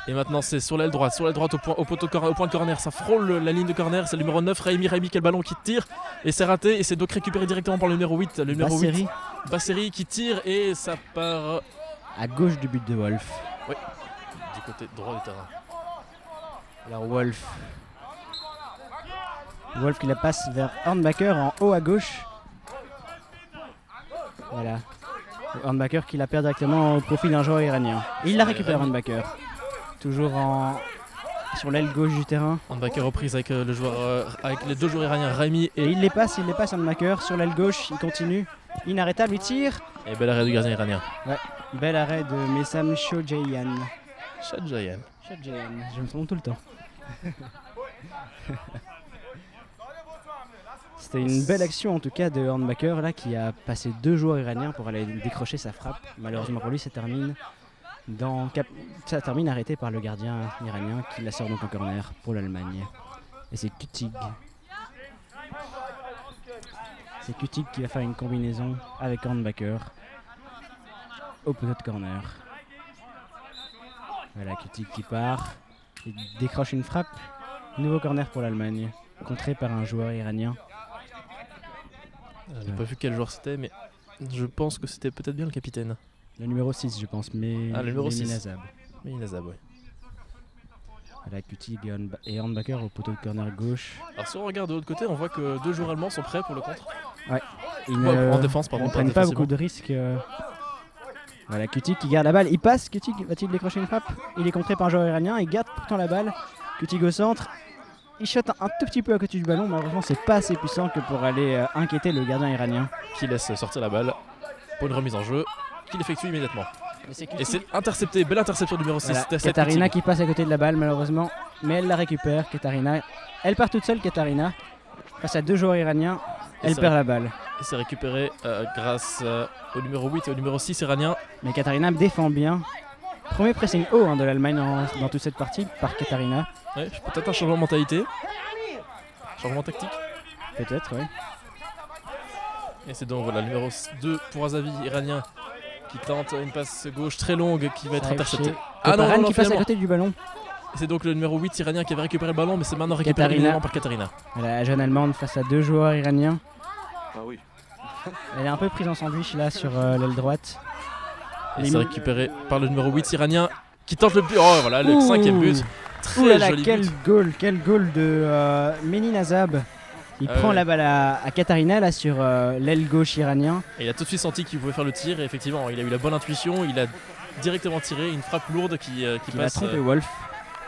Et maintenant c'est sur l'aile droite au point de corner, ça frôle la ligne de corner, c'est le numéro 9, Raimi qui a le ballon qui tire et c'est raté et c'est donc récupéré directement par le numéro 8, Basseri qui tire et ça part à gauche du but de Wolf. Oui, du côté droit du terrain. Alors Wolf qui la passe vers Hornbacher en haut à gauche. Voilà. Hornbacher qui la perd directement au profit d'un joueur iranien. Et il la récupère Hornbacher. Toujours sur l'aile gauche du terrain. Hornbacher reprise avec, avec les deux joueurs iraniens, Raimi et il les passe Hornbacher sur l'aile gauche, il continue. Inarrêtable, il tire. Et bel arrêt du gardien iranien. Ouais, bel arrêt de Messam Shojayan. Shojayan. Je me trompe tout le temps. C'était une belle action en tout cas de Hornbacher là, qui a passé 2 joueurs iraniens pour aller décrocher sa frappe. Malheureusement pour lui, ça termine arrêté par le gardien iranien qui la sort donc en corner pour l'Allemagne. Et c'est Kutig. C'est Kutig qui va faire une combinaison avec Hornbacher au poteau de corner. Voilà, Kutig qui part, qui décroche une frappe. Nouveau corner pour l'Allemagne, contré par un joueur iranien. J'ai pas vu quel joueur c'était, mais je pense que c'était peut-être bien le capitaine. Le numéro 6, je pense, mais le numéro 6. Minazab. Minazab, oui. Voilà, Kutig et Hornbacher au poteau de corner gauche. Alors si on regarde de l'autre côté, on voit que 2 joueurs allemands sont prêts pour le contre. Ouais. En défense, pardon. Ils ne prennent pas beaucoup de risques. Voilà, Kutig qui garde la balle. Il passe, Kutig va-t-il décrocher une frappe? Il est contré par un joueur iranien, il garde pourtant la balle. Kutig au centre. Il shot un tout petit peu à côté du ballon, malheureusement c'est pas assez puissant que pour aller inquiéter le gardien iranien. Qui laisse sortir la balle pour une remise en jeu, qu'il effectue immédiatement. Et c'est intercepté, belle interception numéro 6. Voilà, Katarina qui passe à côté de la balle malheureusement, mais elle la récupère, Katarina. Elle part toute seule, Katarina, face à 2 joueurs iraniens, elle perd la balle. Et c'est récupéré grâce au numéro 8 et au numéro 6 iranien. Mais Katarina défend bien. Premier pressing haut de l'Allemagne dans toute cette partie par Katarina. Ouais, peut-être un changement de mentalité. Changement tactique. Peut-être, oui. Et c'est donc voilà, le numéro 2 pour Azavi, iranien, qui tente une passe gauche très longue qui va être interceptée. Non, qui passe à côté du ballon. C'est donc le numéro 8 iranien qui avait récupéré le ballon, mais c'est maintenant récupéré évidemment par Katarina. La jeune allemande face à 2 joueurs iraniens. Ah oui. Elle est un peu prise en sandwich là sur l'aile droite. Et c'est récupéré par le numéro 8 iranien qui tente le but. Oh voilà, le 5e but. Très joli but. Quel goal de Meninazab. Il prend la balle à Katarina là sur l'aile gauche iranien. Et il a tout de suite senti qu'il pouvait faire le tir et effectivement il a eu la bonne intuition, il a directement tiré une frappe lourde qui passe. A trompé Wolf.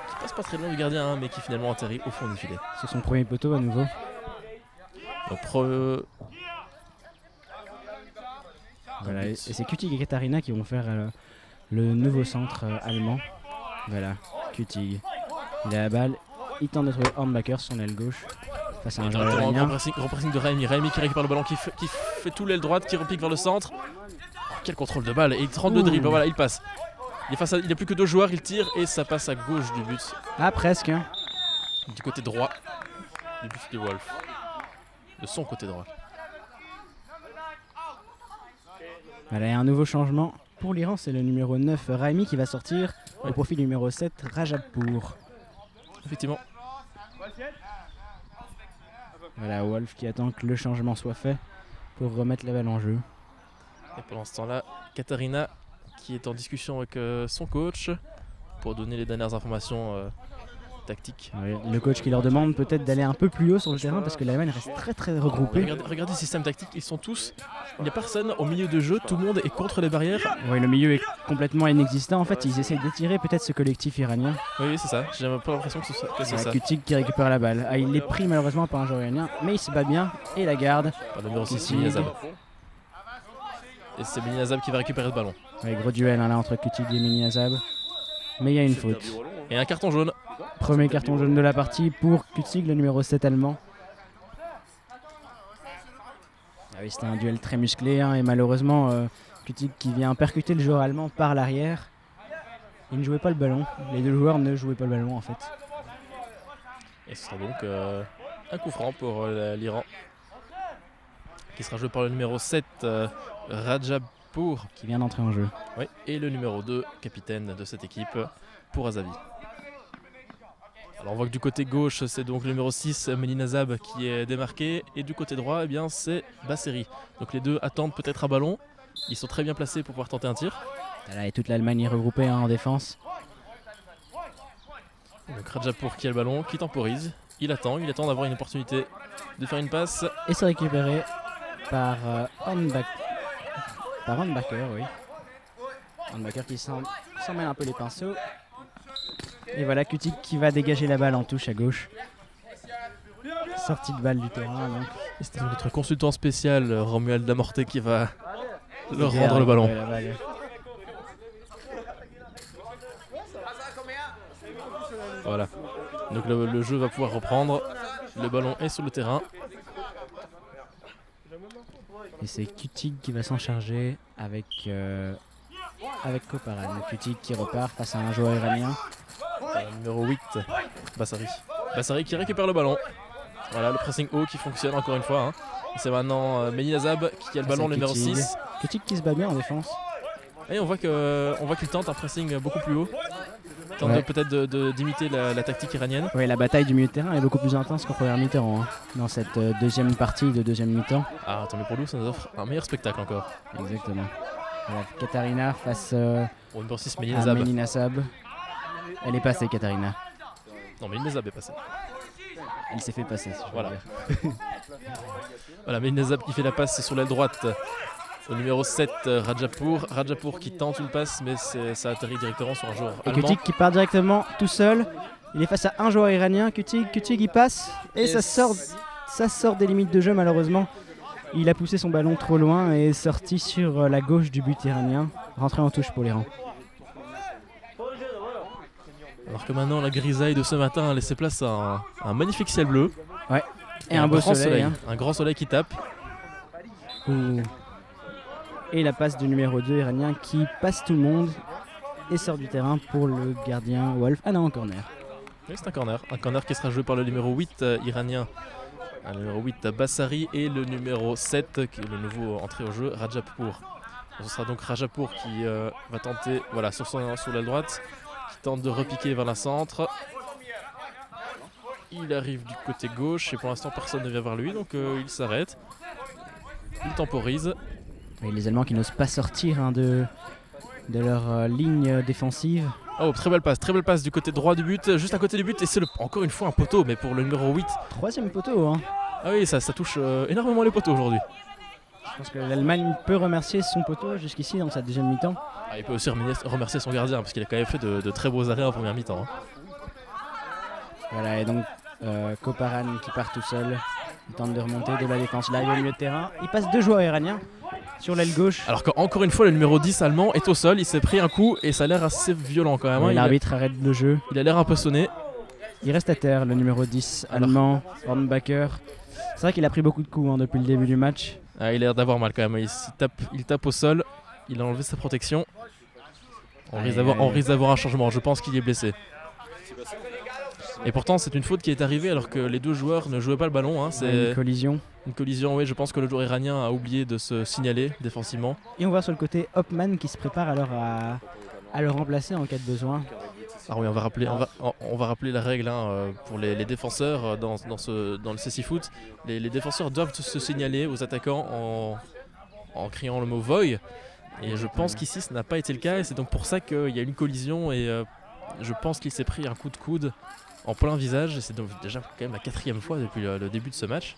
Qui passe pas très loin du gardien mais qui finalement atterrit au fond du filet. C'est son premier poteau à nouveau. Donc voilà, et c'est Kutig et Katarina qui vont faire le nouveau centre allemand. Voilà, Kutig. Il a la balle, il tente de trouver Hornbacher sur l'aile gauche. Face à un joueur iranien. Grand pressing de Raimi. Raimi qui récupère le ballon, qui fait tout l'aile droite, qui repique vers le centre. Oh, quel contrôle de balle. Et il 32 dribbles, voilà, il passe. Il n'y a plus que 2 joueurs, il tire et ça passe à gauche du but. Ah, presque. Hein. Du côté droit du but de Wolf. De son côté droit. Voilà, et un nouveau changement. Pour l'Iran, c'est le numéro 9, Raimi, qui va sortir au profit du numéro 7, Rajabpour. Effectivement. Voilà, Wolf qui attend que le changement soit fait pour remettre la balle en jeu. Et pendant ce temps-là, Katarina qui est en discussion avec son coach pour donner les dernières informations tactiques. Oui, le coach qui leur demande peut-être d'aller un peu plus haut sur le terrain parce que l'Allemagne reste très regroupée. Regardez le système tactique, il n'y a personne au milieu de jeu, tout le monde est contre les barrières. Oui, le milieu est complètement inexistant. En fait, ils essayent d'étirer peut-être ce collectif iranien. Oui, c'est ça. J'ai pas l'impression que c'est ça. Kutig qui récupère la balle. Ah, il est pris malheureusement par un joueur iranien, mais il se bat bien et la garde. Par le numéro 6, Meninazab. Et c'est Meninazab qui va récupérer le ballon. Oui, gros duel là entre Kutig et Meninazab. Mais il y a une faute. Et un carton jaune. Premier carton jaune de la partie pour Kutig, le numéro 7 allemand. Ah oui, c'était un duel très musclé hein, et malheureusement Kutig qui vient percuter le joueur allemand par l'arrière. Il ne jouait pas le ballon. Les 2 joueurs ne jouaient pas le ballon en fait. Et ce sera donc un coup franc pour l'Iran. Qui sera joué par le numéro 7, Rajabpour. Qui vient d'entrer en jeu. Oui, et le numéro 2, capitaine de cette équipe, pour Azavi. Alors on voit que du côté gauche, c'est donc le numéro 6, Meninazab, qui est démarqué. Et du côté droit, eh bien, c'est Basseri. Donc les deux attendent peut-être un ballon. Ils sont très bien placés pour pouvoir tenter un tir. Là, et toute l'Allemagne est regroupée hein, en défense. Donc Rajabpour qui a le ballon, qui temporise. Il attend d'avoir une opportunité de faire une passe. Et c'est récupéré par par Hornbacher, oui. Hornbacher qui s'en mêle un peu les pinceaux. Et voilà Kutig qui va dégager la balle en touche à gauche. Sortie de balle du terrain. C'est notre consultant spécial, Romuald Lamorté, qui va leur rendre le ballon. Voilà. Donc le jeu va pouvoir reprendre. Le ballon est sur le terrain. Et c'est Kutig qui va s'en charger avec Koparan. Kutig qui repart face à un joueur iranien. Numéro 8, Bassari. Bassari qui récupère le ballon. Voilà, le pressing haut qui fonctionne encore une fois. Hein. C'est maintenant Meninazab qui a le ballon, le numéro 6. Kutig qui se bat bien en défense. Et on voit qu'il tente un pressing beaucoup plus haut. Il tente peut-être d'imiter la tactique iranienne. Oui, la bataille du milieu de terrain est beaucoup plus intense qu'en première mi-temps, hein, dans cette deuxième partie de deuxième mi-temps. Ah, tant mieux pour nous, ça nous offre un meilleur spectacle encore. Exactement. Voilà, Katarina face au numéro 6, à Meninazab. Elle est passée, Katarina. Non, Meninazab est passée. Elle s'est fait passer, si je voilà. Voilà, Meninazab qui fait la passe sur l'aile droite au numéro 7, Rajapour. Rajapour qui tente une passe, mais ça atterrit directement sur un joueur allemand. Et Kutig qui part directement tout seul. Il est face à un joueur iranien. Kutig il passe et ça sort des limites de jeu malheureusement. Il a poussé son ballon trop loin et est sorti sur la gauche du but iranien. Rentré en touche pour l'Iran. Alors que maintenant la grisaille de ce matin a laissé place à un magnifique ciel bleu. Ouais. Et un beau grand soleil. Hein. Un grand soleil qui tape. Ouh. Et la passe du numéro 2 iranien qui passe tout le monde et sort du terrain pour le gardien Wolf. Ah non, un corner. Oui, c'est un corner. Un corner qui sera joué par le numéro 8 iranien. Le numéro 8 Bassari et le numéro 7 qui est le nouveau entré au jeu, Rajapour. Ce sera donc Rajapour qui va tenter, voilà, sur l'aile droite, qui tente de repiquer vers la centre. Il arrive du côté gauche et pour l'instant personne ne vient vers lui, donc il s'arrête. Il temporise. Et les Allemands qui n'osent pas sortir de leur ligne défensive. Oh, très belle passe du côté droit du but, juste à côté du but, et c'est encore une fois un poteau, mais pour le numéro 8. Troisième poteau, hein. Ah oui, ça touche énormément les poteaux aujourd'hui. Je pense que l'Allemagne peut remercier son poteau jusqu'ici dans sa deuxième mi-temps. Ah, il peut aussi remercier son gardien, parce qu'il a quand même fait de très beaux arrêts en première mi-temps. Hein. Voilà, et donc Koparan qui part tout seul. Il tente de remonter de la défense. Il arrive au milieu de terrain. Il passe deux joueurs iraniens sur l'aile gauche. Alors qu'encore une fois, le numéro 10 allemand est au sol. Il s'est pris un coup et ça a l'air assez violent quand même. Ouais, l'arbitre arrête le jeu. Il a l'air un peu sonné. Il reste à terre, le numéro 10 allemand, Hornbacher. C'est vrai qu'il a pris beaucoup de coups depuis le début du match. Ah, il a l'air d'avoir mal quand même. Il tape au sol. Il a enlevé sa protection. On risque d'avoir un changement. Je pense qu'il est blessé. Et pourtant, c'est une faute qui est arrivée alors que les deux joueurs ne jouaient pas le ballon. Hein. C'est une collision. Une collision, oui. Je pense que le joueur iranien a oublié de se signaler défensivement. Et on voit sur le côté Hopman qui se prépare alors à le remplacer en cas de besoin. Ah oui, on va rappeler la règle pour les défenseurs dans le CC Foot. Les défenseurs doivent se signaler aux attaquants en criant le mot voy. Et je pense qu'ici, ce n'a pas été le cas. Et c'est donc pour ça qu'il y a une collision. Et je pense qu'il s'est pris un coup de coude en plein visage, et c'est donc déjà quand même la 4e fois depuis le début de ce match.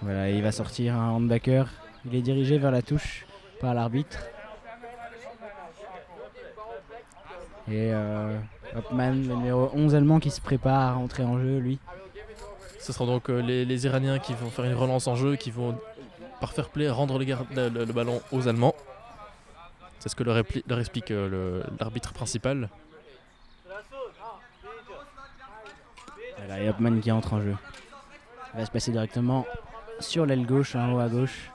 Voilà, il va sortir un Hornbacher. Il est dirigé vers la touche par l'arbitre. Et Hopman, le numéro 11 allemand qui se prépare à rentrer en jeu, lui. Ce sera donc les Iraniens qui vont faire une relance en jeu, qui vont par fair play rendre le ballon aux Allemands. C'est ce que leur explique l'arbitre principal. Voilà, et Hopman qui entre en jeu. Il va se passer directement sur l'aile gauche, en haut à gauche.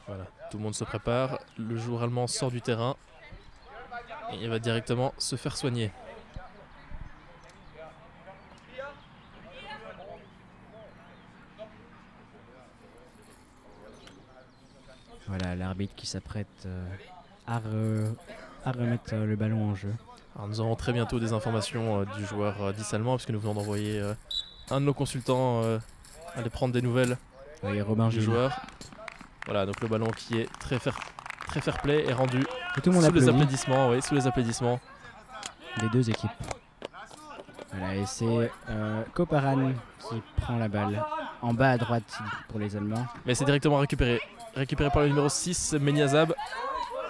Voilà, tout le monde se prépare. Le joueur allemand sort du terrain et il va directement se faire soigner. Voilà, l'arbitre qui s'apprête à remettre le ballon en jeu. Alors nous aurons très bientôt des informations du joueur 10 allemand, puisque nous venons d'envoyer un de nos consultants aller prendre des nouvelles du joueur. Voilà, donc le ballon qui est très fair play est rendu et tout le monde sous les applaudissements, oui, sous les applaudissements des deux équipes. Voilà, et c'est Koparan qui prend la balle en bas à droite pour les Allemands. Mais c'est directement récupéré. Récupéré par le numéro 6, Menyazab.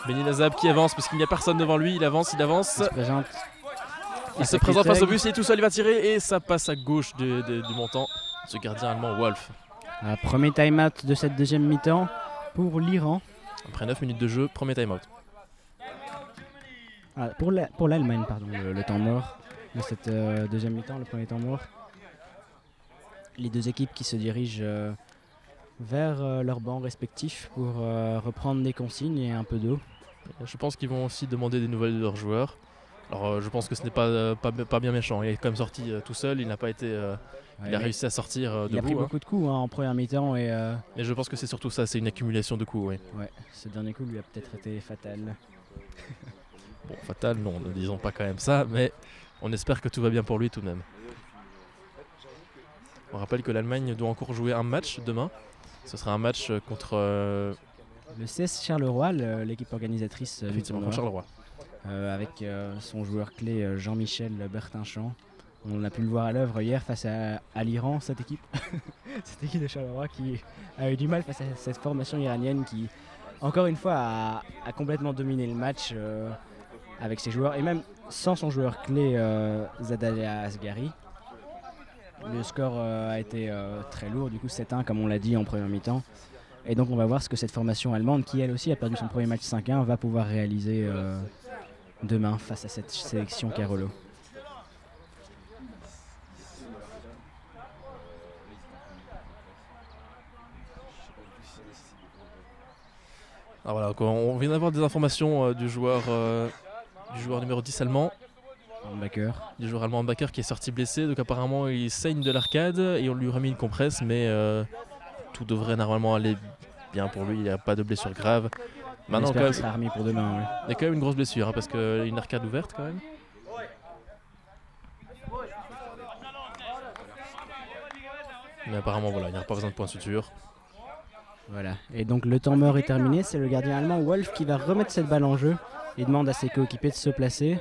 Menyazab qui avance parce qu'il n'y a personne devant lui. Il avance, il avance. Il se présente face au bus, il est tout seul, il va tirer et ça passe à gauche du montant. Ce gardien allemand, Wolf. Premier time-out de cette deuxième mi-temps pour l'Iran. Après 9 minutes de jeu, premier time-out. Pour l'Allemagne, pardon, le temps mort de cette deuxième mi-temps, le premier temps mort. Les deux équipes qui se dirigent vers leurs bancs respectifs pour reprendre des consignes et un peu d'eau. Je pense qu'ils vont aussi demander des nouvelles de leurs joueurs. Alors je pense que ce n'est pas bien méchant. Il est quand même sorti tout seul, il n'a pas été... il a réussi à sortir debout. Il a pris beaucoup de coups en première mi-temps. Et je pense que c'est surtout ça, c'est une accumulation de coups. Oui. Ouais, ce dernier coup lui a peut-être été fatal. Bon, fatal, non, ne disons pas quand même ça, mais on espère que tout va bien pour lui tout de même. On rappelle que l'Allemagne doit encore jouer un match demain. Ce sera un match contre... le CS Charleroi, l'équipe organisatrice du tournoi. Charleroi. Avec son joueur clé Jean-Michel Bertinchamp. On a pu le voir à l'œuvre hier face à l'Iran, cette équipe. Cette équipe de Charleroi qui a eu du mal face à cette formation iranienne qui, encore une fois, a complètement dominé le match avec ses joueurs. Et même sans son joueur clé, Zadallah Asghari. Le score a été très lourd, du coup 7-1 comme on l'a dit en première mi-temps. Et donc on va voir ce que cette formation allemande, qui elle aussi a perdu son premier match 5-1, va pouvoir réaliser demain face à cette sélection Carolo. Alors voilà, on vient d'avoir des informations du joueur numéro 10 allemand. Du joueur allemand Bakker qui est sorti blessé, donc apparemment il saigne de l'arcade et on lui a remis une compresse, mais tout devrait normalement aller bien pour lui, il n'y a pas de blessure grave. Maintenant, il sera remis pour demain. Ouais. Il y a quand même une grosse blessure hein, parce qu'il y a une arcade ouverte quand même. Mais apparemment voilà, il n'y a pas besoin de point de suture. Voilà, et donc le temps mort est terminé, c'est le gardien allemand Wolf qui va remettre cette balle en jeu et demande à ses coéquipiers de se placer.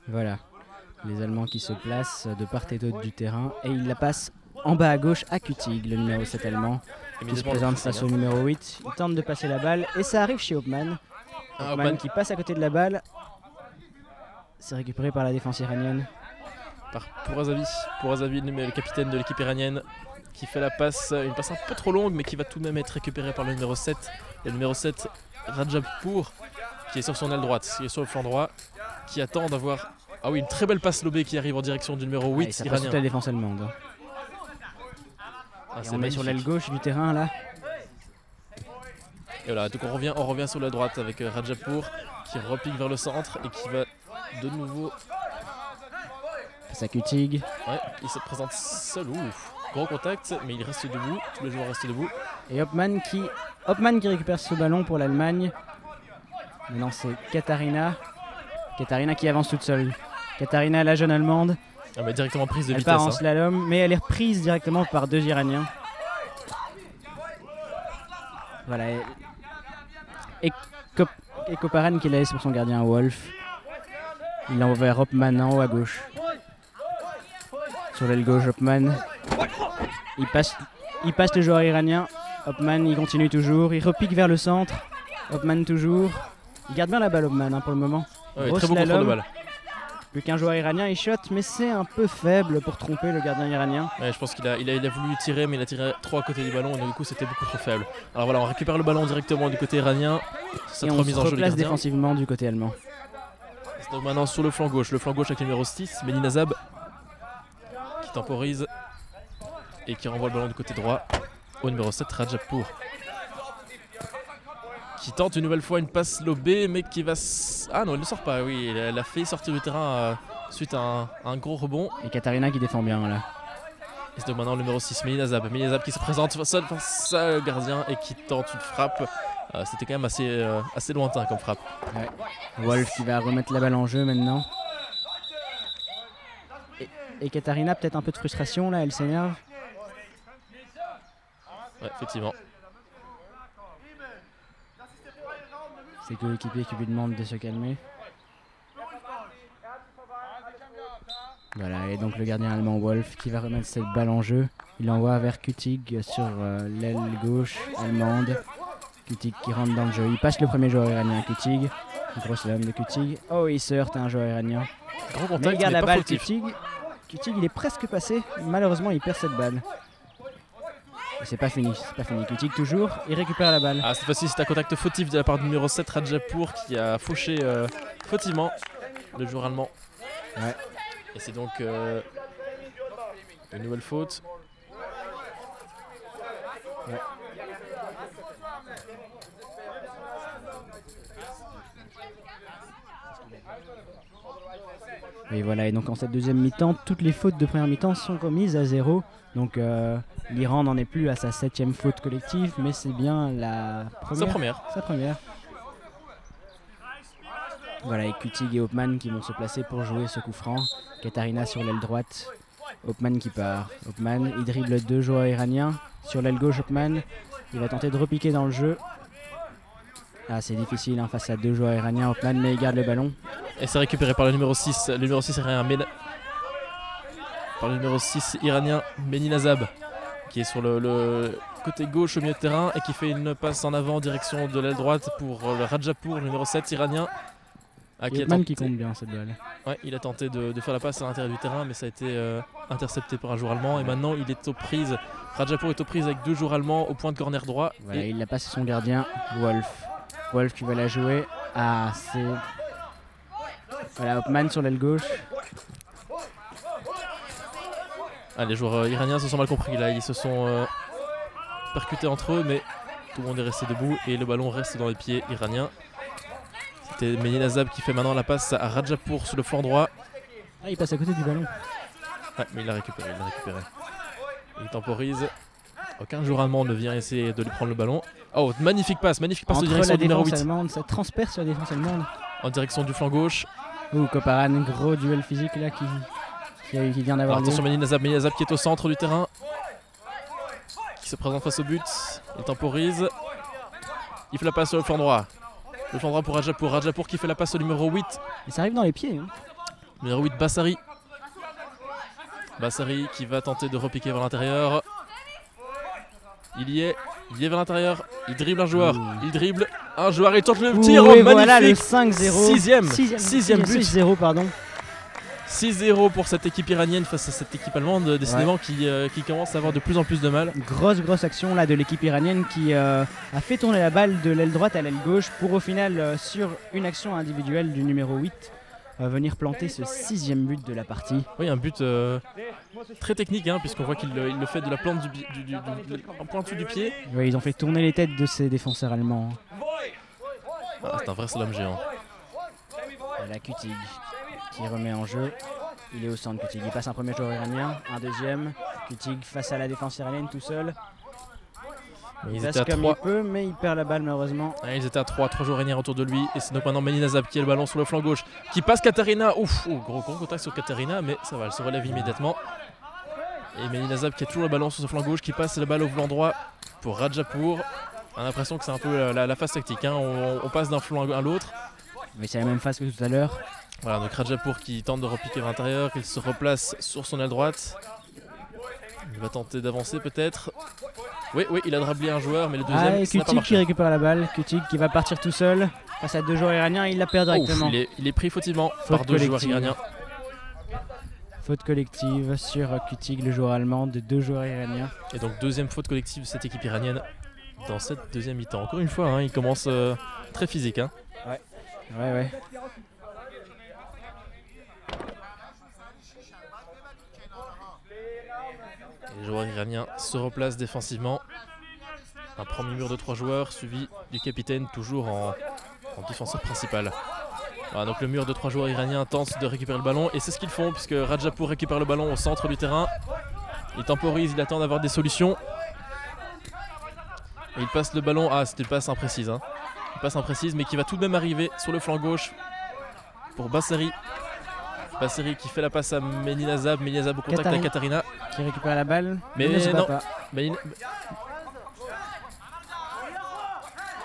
Voilà, les Allemands qui se placent de part et d'autre du terrain et il la passe en bas à gauche à Kutig, le numéro 7 allemand, qui se présente face au numéro 8. Il tente de passer la balle et ça arrive chez Hopman. Hopman qui passe à côté de la balle. C'est récupéré par la défense iranienne. Par Pourazavi, le capitaine de l'équipe iranienne, qui fait la passe, une passe un peu trop longue mais qui va tout de même être récupérée par le numéro 7. Et le numéro 7, Rajabpour, qui est sur son aile droite, qui est sur le flanc droit, qui attend d'avoir... Ah oui, une très belle passe lobée qui arrive en direction du numéro 8 ça iranien. passe toute la défense allemande. Et on est sur l'aile gauche du terrain là. Et voilà, donc on revient sur la droite avec Rajabpour qui repique vers le centre et qui va de nouveau... Ça Kutig. Ouais, il se présente seul, ouf. Gros contact, mais il reste debout, tous les joueurs restent debout. Et Hopman qui récupère ce ballon pour l'Allemagne. Maintenant c'est Katarina. Katarina qui avance toute seule. Katarina, la jeune allemande. Ah mais directement prise de elle vitesse. Elle part en slalom, mais elle est reprise directement par deux Iraniens. Voilà. Et Koparan qui l'a laissé pour son gardien Wolf. Il l'envoie vers Hopman en haut à gauche. Sur l'aile gauche, Hopman. Il passe le joueur iranien. Hopman, il continue toujours. Il repique vers le centre. Hopman toujours. Il garde bien la balle, Hopman, pour le moment. Ouais, très bon contrôle de balle. Plus qu'un joueur iranien, il shot, mais c'est un peu faible pour tromper le gardien iranien. Ouais, je pense qu'il a voulu tirer, mais il a tiré trop à côté du ballon, et donc du coup c'était beaucoup trop faible. Alors voilà, on récupère le ballon directement du côté iranien. Et on se replace défensivement du côté allemand. Donc maintenant sur le flanc gauche avec le numéro 6, Menyazab, qui temporise et qui renvoie le ballon du côté droit au numéro 7, Rajabpour. Qui tente une nouvelle fois une passe lobée, mais qui va... Ah non, il ne sort pas, oui, elle a fait sortir du terrain suite à un gros rebond. Et Katarina qui défend bien là. Et c'est donc maintenant le numéro 6, Menyazab qui se présente seul face à gardien et qui tente une frappe. C'était quand même assez lointain comme frappe. Ouais. Wolf qui va remettre la balle en jeu maintenant. Et Katarina, peut-être un peu de frustration là, elle s'énerve. Ouais, effectivement. Ses coéquipiers qui lui demandent de se calmer. Voilà, et donc le gardien allemand Wolf qui va remettre cette balle en jeu. Il envoie vers Kutig sur l'aile gauche allemande. Kutig qui rentre dans le jeu. Il passe le premier joueur iranien, Kutig. Grosse lame de Kutig. Oh, il se heurte à un joueur iranien. Gros contact, mais il garde la balle, fautif. Kutig, il est presque passé. Malheureusement, il perd cette balle. Et c'est pas fini, Kutig toujours, il récupère la balle. Ah, cette fois-ci, c'est un contact fautif de la part du numéro 7, Radjapour, qui a fauché fautivement le joueur allemand. Ouais. Et c'est donc une nouvelle faute. Ouais. Et voilà, et donc en cette deuxième mi-temps, toutes les fautes de première mi-temps sont remises à 0. Donc l'Iran n'en est plus à sa 7e faute collective, mais c'est bien la première. Sa première. Voilà, et Kutig et Hopman qui vont se placer pour jouer ce coup franc. Katarina sur l'aile droite. Hopman qui part. Hopman, il dribble 2 joueurs iraniens. Sur l'aile gauche, Hopman, il va tenter de repiquer dans le jeu. Ah, c'est difficile hein, face à 2 joueurs iraniens. Hopman, mais il garde le ballon. Et c'est récupéré par le numéro 6. Le numéro 6 iranien, par le numéro 6 iranien, Meninazab, qui est sur le côté gauche au milieu de terrain et qui fait une passe en avant en direction de l'aile droite pour le Radjapour, le numéro 7 iranien. Qui compte bien cette balle. Ouais, il a tenté de faire la passe à l'intérieur du terrain, mais ça a été intercepté par un joueur allemand. Et maintenant, il est aux prises. Radjapour est aux prises avec 2 joueurs allemands au point de corner droit. Voilà, il la passe à son gardien, Wolf. Wolf qui va la jouer. Ah, c'est... Voilà, Hopman sur l'aile gauche. Ah, les joueurs iraniens se sont mal compris là. Ils se sont percutés entre eux, mais tout le monde est resté debout et le ballon reste dans les pieds iraniens. C'était Meninazab qui fait maintenant la passe à Radjapour sur le flanc droit. Ah, il passe à côté du ballon. Ouais, mais il l'a récupéré, Il temporise. Aucun joueur allemand ne vient essayer de lui prendre le ballon. Oh, magnifique passe de direction du numéro 8. Allemande, ça transperce sur la défense allemande. En direction du flanc gauche. Ouh, Koparan, gros duel physique là qui vient d'avoir lieu. Attention, Meninazab qui est au centre du terrain. Qui se présente face au but. Il temporise. Il fait la passe sur le flanc droit. Le flanc droit pour Radjapour. Radjapour qui fait la passe au numéro 8. Et ça arrive dans les pieds. Hein. Numéro 8, Bassari. Bassari qui va tenter de repiquer vers l'intérieur. Il y est vers l'intérieur. Il dribble un joueur. Il dribble un joueur. Il tente le tir. Et voilà le 5-0. 6ème but. 6-0, pardon. 6-0 pour cette équipe iranienne face à cette équipe allemande, décidément qui commence à avoir de plus en plus de mal. Grosse action là de l'équipe iranienne qui a fait tourner la balle de l'aile droite à l'aile gauche pour au final, sur une action individuelle du numéro 8, venir planter ce 6ème but de la partie. Oui, un but très technique, hein, puisqu'on voit qu'il le fait de la plante en pointu du pied. Oui, ils ont fait tourner les têtes de ces défenseurs allemands. Ah, c'est un vrai slalom géant. La Kutig qui remet en jeu. Il est au centre, Kutig. Il passe un premier joueur iranien, un deuxième. Kutig face à la défense iranienne tout seul. Il passe comme il peut, mais il perd la balle malheureusement. Ouais, ils étaient à 3 joueurs iraniens autour de lui. Et c'est donc maintenant Meninazab qui a le ballon sur le flanc gauche. Qui passe Katarina. Ouf, gros contact sur Katarina, mais ça va, elle se relève immédiatement. Et Meninazab qui a toujours le ballon sur ce flanc gauche, qui passe la balle au flanc droit pour Radjapour. On a l'impression que c'est un peu la phase tactique, hein. On passe d'un flanc à l'autre. Mais c'est la même phase que tout à l'heure. Voilà, donc Radjapour qui tente de repiquer vers l'intérieur, il se replace sur son aile droite. Il va tenter d'avancer peut-être. Oui, il a drablé un joueur, mais le deuxième, et Kutig qui récupère la balle. Kutig qui va partir tout seul face à 2 joueurs iraniens, il la perd directement. Il est pris fautivement par 2 joueurs iraniens. Faute collective sur Kutig, le joueur allemand, de 2 joueurs iraniens. Et donc deuxième faute collective de cette équipe iranienne dans cette deuxième mi-temps. Encore une fois, hein, il commence très physique. Hein. Ouais. Les joueurs iraniens se replacent défensivement. Un premier mur de 3 joueurs suivi du capitaine toujours en défenseur principal. Voilà, donc le mur de 3 joueurs iraniens tente de récupérer le ballon et c'est ce qu'ils font puisque Radjapour récupère le ballon au centre du terrain. Il temporise, il attend d'avoir des solutions. Et il passe le ballon. Ah, c'était une passe imprécise. Hein. Une passe imprécise mais qui va tout de même arriver sur le flanc gauche pour Bassari. Bassari qui fait la passe à Meninazab. Meninazab au contact avec Katarina. Qui récupère la balle. Mais non.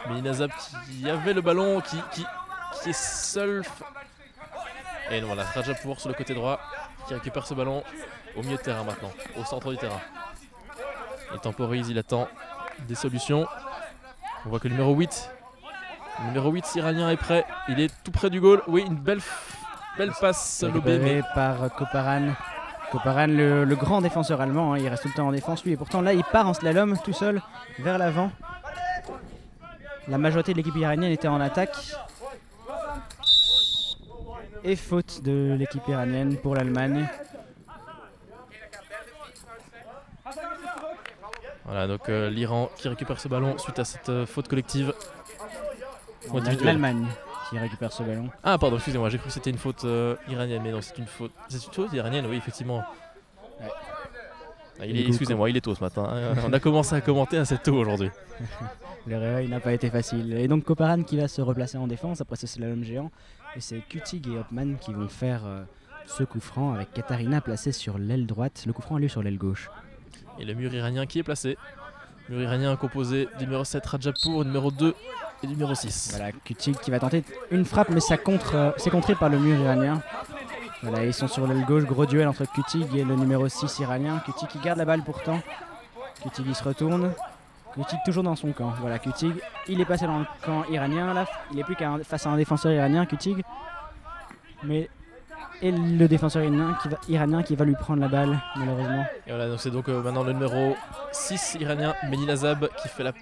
Meninazab qui avait le ballon, qui est seul. Et voilà, Rajapour sur le côté droit qui récupère ce ballon au milieu de terrain maintenant, au centre du terrain. Il temporise, il attend des solutions. On voit que le numéro 8 iranien est prêt. Il est tout près du goal. Oui, une belle passe lobée. Mais par Koparan. Koparan, le grand défenseur allemand, hein, il reste tout le temps en défense lui. Et pourtant là, il part en slalom tout seul vers l'avant. La majorité de l'équipe iranienne était en attaque. Et faute de l'équipe iranienne pour l'Allemagne. Voilà, donc l'Iran qui récupère ce ballon suite à cette faute collective. L'Allemagne qui récupère ce ballon. Ah pardon, excusez-moi, j'ai cru que c'était une faute iranienne, mais non, c'est une faute iranienne, oui, effectivement. Ouais. Excusez-moi, il est tôt ce matin. Hein. On a commencé à commenter assez tôt aujourd'hui. Le réveil n'a pas été facile. Et donc Koparan qui va se replacer en défense après ce slalom géant. Et c'est Kutig et Hopman qui vont faire ce coup franc avec Katarina placée sur l'aile droite. Le coup franc a lieu sur l'aile gauche. Et le mur iranien qui est placé. Le mur iranien composé du numéro 7 Rajapour, numéro 2 et du numéro 6. Voilà, Kutig qui va tenter une frappe, mais c'est contré par le mur iranien. Voilà, ils sont sur l'aile gauche, gros duel entre Kutig et le numéro 6 iranien. Kutig qui garde la balle pourtant. Kutig il se retourne. Kutig toujours dans son camp. Voilà, Kutig, il est passé dans le camp iranien. Là, il n'est plus qu'à face à un défenseur iranien, Kutig. Et le défenseur iranien qui va lui prendre la balle, malheureusement. Et voilà, donc c'est donc maintenant le numéro 6 iranien, Menilazab, qui fait une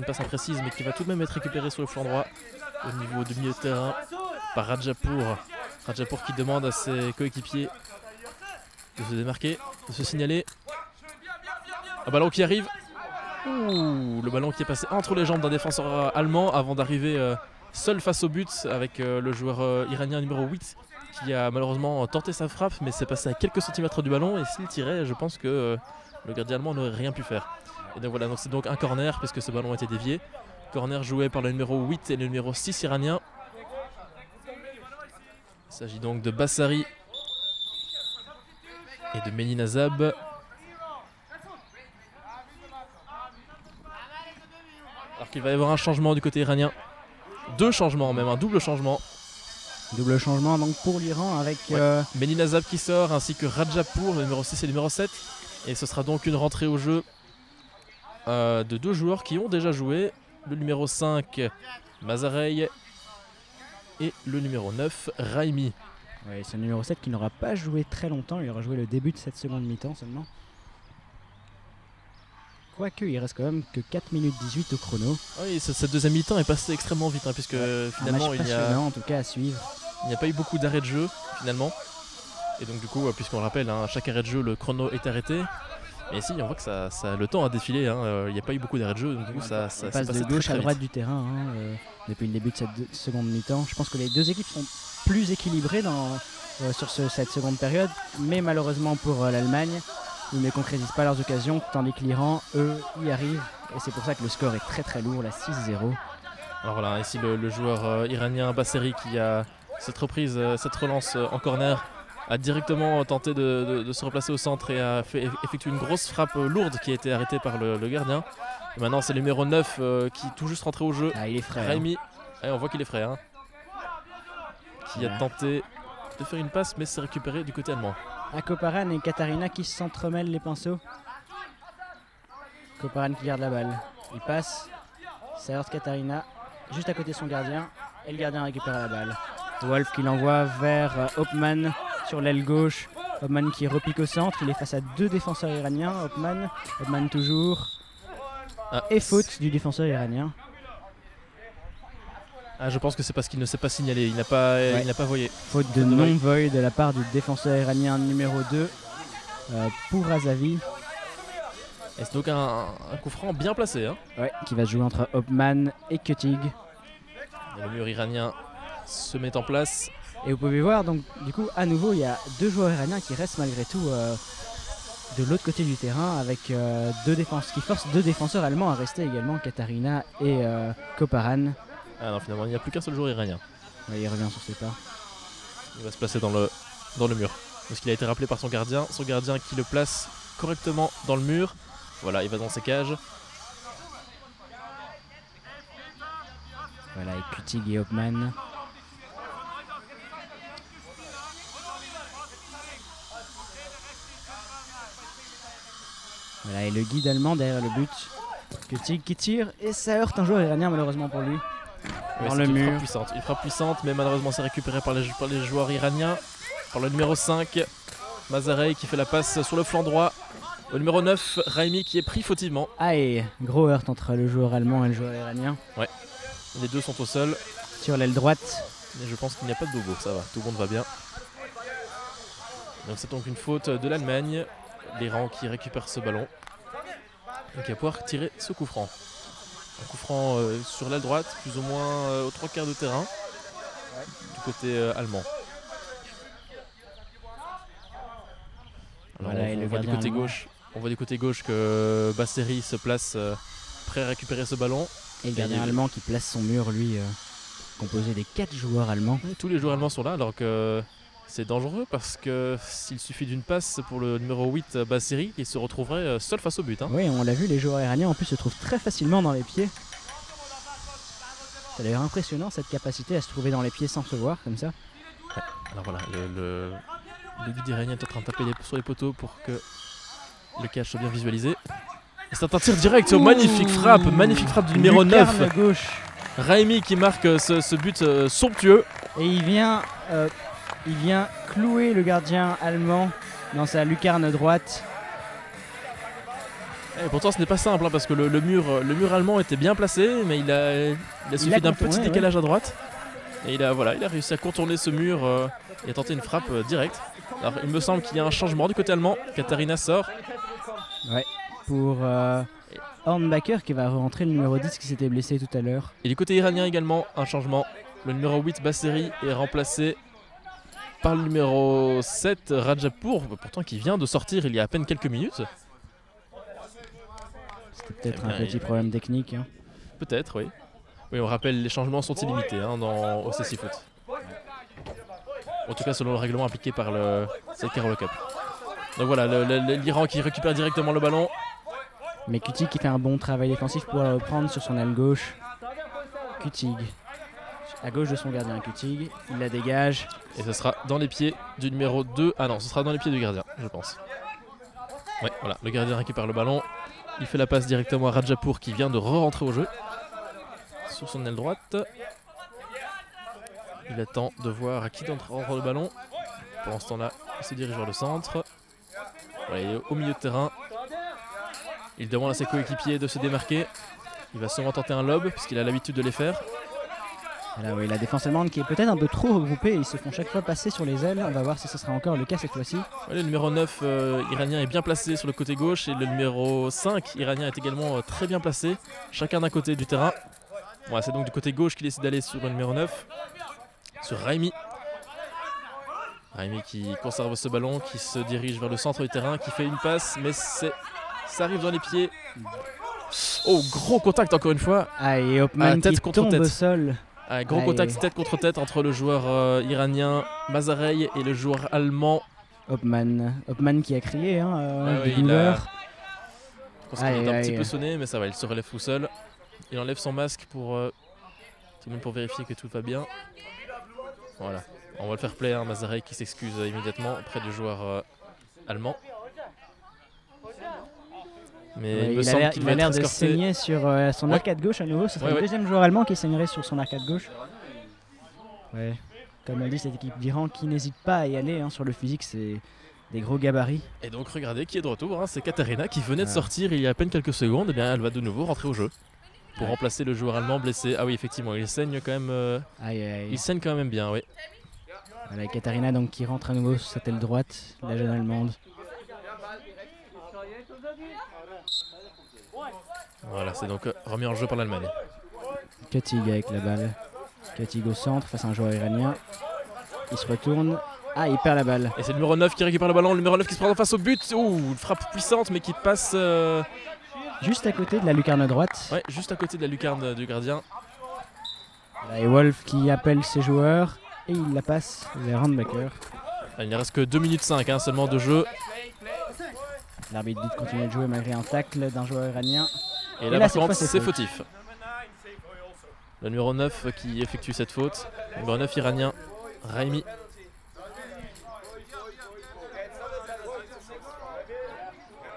passe imprécise, mais qui va tout de même être récupérée sur le flanc droit au niveau du milieu de terrain par Rajapour. Rajapour qui demande à ses coéquipiers de se démarquer, de se signaler. Un ballon qui arrive. Ouh, le ballon qui est passé entre les jambes d'un défenseur allemand avant d'arriver seul face au but avec le joueur iranien numéro 8 qui a malheureusement tenté sa frappe, mais c'est passé à quelques centimètres du ballon, et s'il tirait, je pense que le gardien allemand n'aurait rien pu faire. Et donc voilà, donc c'est donc un corner puisque ce ballon a été dévié. Corner joué par le numéro 8 et le numéro 6 iranien. Il s'agit donc de Bassari et de Menilazab. Alors qu'il va y avoir un changement du côté iranien. Deux changements même, un double changement. Double changement donc pour l'Iran avec Menilazab qui sort ainsi que Rajapour, le numéro 6 et le numéro 7. Et ce sera donc une rentrée au jeu de deux joueurs qui ont déjà joué. Le numéro 5, Mazarey, et le numéro 9, Raimi. Oui, c'est le numéro 7 qui n'aura pas joué très longtemps, il aura joué le début de cette seconde mi-temps seulement. Quoique, il reste quand même que 4 minutes 18 au chrono. Oui, cette deuxième mi-temps est passée extrêmement vite, hein, puisque finalement il y a en tout cas à suivre. Il n'y a pas eu beaucoup d'arrêts de jeu finalement. Et donc du coup, puisqu'on le rappelle, hein, à chaque arrêt de jeu, le chrono est arrêté. Et ici, on voit que le temps a défilé, hein, il n'y a pas eu beaucoup d'arrêts de jeu, donc du coup ça passe de gauche à droite du terrain depuis le début de cette seconde mi-temps. Je pense que les deux équipes sont plus équilibrées sur cette seconde période, mais malheureusement pour l'Allemagne, ils ne concrétisent pas leurs occasions, tandis que l'Iran, eux, y arrivent. Et c'est pour ça que le score est très très lourd, là 6-0. Alors voilà, ici le joueur iranien Basseri qui a cette relance en corner, a directement tenté de se replacer au centre et a effectué une grosse frappe lourde qui a été arrêtée par le gardien. Et maintenant c'est le numéro 9 qui est tout juste rentré au jeu. Ah, il est frais. Raimi, on voit qu'il est frais. Hein. Qui a tenté de faire une passe mais s'est récupéré du côté allemand. Koparan et Katarina qui s'entremêlent les pinceaux. Koparan qui garde la balle. Il passe. Ça heurte Katarina juste à côté de son gardien. Et le gardien récupère la balle. Wolf qui l'envoie vers Hopman sur l'aile gauche. Hopman qui repique au centre. Il est face à deux défenseurs iraniens. Hopman toujours. Et faute du défenseur iranien. Ah, je pense que c'est parce qu'il ne s'est pas signalé. Il n'a pas voyé. Faute de non-voy de la part du défenseur iranien numéro 2 pour Azavi. Et c'est donc un coup franc bien placé. Hein. Ouais, qui va se jouer entre Hopman et Kutig. Et le mur iranien se met en place. Et vous pouvez voir, donc du coup, à nouveau, il y a deux joueurs iraniens qui restent malgré tout de l'autre côté du terrain avec qui forcent deux défenseurs allemands à rester également, Katarina et Koparan. Ah non, finalement, il n'y a plus qu'un seul joueur iranien. Ouais, il revient sur ses pas. Il va se placer dans le mur. Parce qu'il a été rappelé par son gardien qui le place correctement dans le mur. Voilà, il va dans ses cages. Voilà, et Kutig et Hopman. Voilà, et le guide allemand derrière le but. Kutig qui tire et ça heurte un joueur iranien malheureusement pour lui. Ouais, dans le mur. Une frappe puissante, mais malheureusement c'est récupéré par les joueurs iraniens. Par le numéro 5, Mazarey qui fait la passe sur le flanc droit. Au numéro 9, Raimi qui est pris fautivement. Aïe, gros heurt entre le joueur allemand et le joueur iranien. Ouais, les deux sont au sol. Sur l'aile droite. Mais je pense qu'il n'y a pas de bobo, ça va, tout le monde va bien. Donc c'est donc une faute de l'Allemagne. L'Iran qui récupère ce ballon. Et qui va pouvoir tirer ce coup franc. Un coup franc sur l'aile droite, plus ou moins aux 3/4 de terrain. Du côté allemand. Alors, voilà, on voit du côté gauche. On voit du côté gauche que Basseri se place prêt à récupérer ce ballon. Et le gardien allemand qui place son mur, lui, composé des 4 joueurs allemands. Et tous les joueurs allemands sont là, alors que c'est dangereux parce que s'il suffit d'une passe pour le numéro 8 Basseri, il se retrouverait seul face au but. Hein. Oui, on l'a vu, les joueurs iraniens en plus se trouvent très facilement dans les pieds. C'est d'ailleurs impressionnant cette capacité à se trouver dans les pieds sans se voir comme ça. Ouais. Alors voilà, le guide iranien est en train de taper sur les poteaux pour que le catch soit bien visualisé. Et c'est un tir direct, magnifique frappe du numéro 9. Gauche. Raimi qui marque ce but somptueux. Et il vient clouer le gardien allemand dans sa lucarne droite. Et pourtant ce n'est pas simple hein, parce que le mur allemand était bien placé, mais il a suffi d'un petit décalage à droite. Et il a réussi à contourner ce mur et a tenté une frappe directe. Alors il me semble qu'il y a un changement du côté allemand. Katarina sort. Ouais, pour Hornbacher qui va rentrer le numéro 10 qui s'était blessé tout à l'heure. Et du côté iranien également, un changement. Le numéro 8 Basseri est remplacé par le numéro 7 Rajapour, pourtant qui vient de sortir il y a à peine quelques minutes. C'était peut-être un petit problème technique. Hein. Peut-être, oui. Oui, on rappelle, les changements sont illimités hein, au CC Foot. En tout cas, selon le règlement appliqué par cette Carolo Cup. Donc voilà, l'Iran qui récupère directement le ballon. Mais Kutig qui fait un bon travail défensif pour le reprendre sur son aile gauche. Kutig. À gauche de son gardien, Kutig. Il la dégage. Et ce sera dans les pieds du numéro 2. Ah non, ce sera dans les pieds du gardien, je pense. Ouais, voilà, le gardien récupère le ballon. Il fait la passe directement à Rajapour qui vient de re-rentrer au jeu. Sur son aile droite. Il attend de voir à qui rentre le ballon. Pendant ce temps-là, il se dirige vers le centre. Voilà, il est au milieu de terrain. Il demande à ses coéquipiers de se démarquer. Il va sûrement tenter un lob, puisqu'il a l'habitude de les faire. Là, oui, la défense allemande qui est peut-être un peu trop regroupée. Ils se font chaque fois passer sur les ailes. On va voir si ce sera encore le cas cette fois-ci. Ouais, le numéro 9 iranien est bien placé sur le côté gauche. Et le numéro 5 iranien est également très bien placé. Chacun d'un côté du terrain. Ouais, c'est donc du côté gauche qu'il décide d'aller sur le numéro 9. Sur Raimi. Raimi qui conserve ce ballon, qui se dirige vers le centre du terrain, qui fait une passe, mais ça arrive dans les pieds. Oh, gros contact encore une fois. Ah, et Hopman qui tombe au sol. Ah, gros contact tête contre tête entre le joueur iranien Mazarey et le joueur allemand. Hopman qui a crié hein, oui, douleur. Je pense qu'il est un petit peu sonné, mais ça va, il se relève tout seul. Il enlève son masque pour vérifier que tout va bien. Voilà, on va le faire play, hein, Mazarey qui s'excuse immédiatement auprès du joueur allemand. Mais il me semble qu'il va a l'air de saigner sur son arcade gauche à nouveau. Ce serait le deuxième joueur allemand qui saignerait sur son arcade gauche. Ouais. Comme on dit, cette équipe d'Iran qui n'hésite pas à y aller hein, sur le physique, c'est des gros gabarits. Et donc regardez qui est de retour, hein, c'est Katarina qui venait de sortir il y a à peine quelques secondes. Et bien elle va de nouveau rentrer au jeu pour remplacer le joueur allemand blessé. Ah oui, effectivement, il saigne quand même. Il saigne quand même bien, oui. Voilà, Katarina donc qui rentre à nouveau sur sa aile droite, la jeune allemande. Voilà, c'est donc remis en jeu par l'Allemagne. Kutig avec la balle. Kutig au centre face à un joueur iranien. Il se retourne. Ah, il perd la balle. Et c'est le numéro 9 qui récupère le ballon. Le numéro 9 qui se prend en face au but. Ouh, une frappe puissante mais qui passe... juste à côté de la lucarne droite. Ouais, juste à côté de la lucarne du gardien. Là, et Wolf qui appelle ses joueurs. Et il la passe vers Hornbacher. Il ne reste que 2 minutes 5 hein, seulement de jeu. L'arbitre dit de continuer de jouer malgré un tacle d'un joueur iranien. Et là, par contre, c'est fautif. Le numéro 9 qui effectue cette faute. Le numéro 9 iranien, Raimi.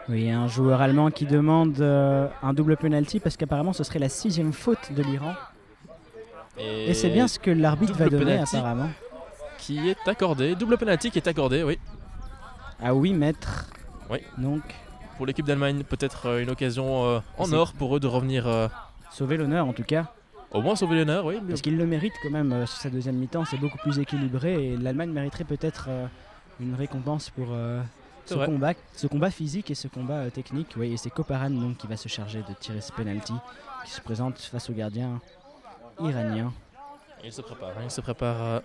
Oui, un joueur allemand qui demande un double penalty parce qu'apparemment ce serait la 6e faute de l'Iran. Et c'est bien ce que l'arbitre va donner apparemment. Qui est accordé, double penalty qui est accordé, oui. À 8 mètres. Oui. Donc, pour l'équipe d'Allemagne, peut-être une occasion en or pour eux de revenir. Sauver l'honneur en tout cas. Au moins sauver l'honneur, oui. Parce qu'il le mérite quand même sur sa deuxième mi-temps, c'est beaucoup plus équilibré et l'Allemagne mériterait peut-être une récompense pour ce combat physique et ce combat technique. Oui, et c'est Koparan donc qui va se charger de tirer ce penalty qui se présente face au gardien iranien. Il se prépare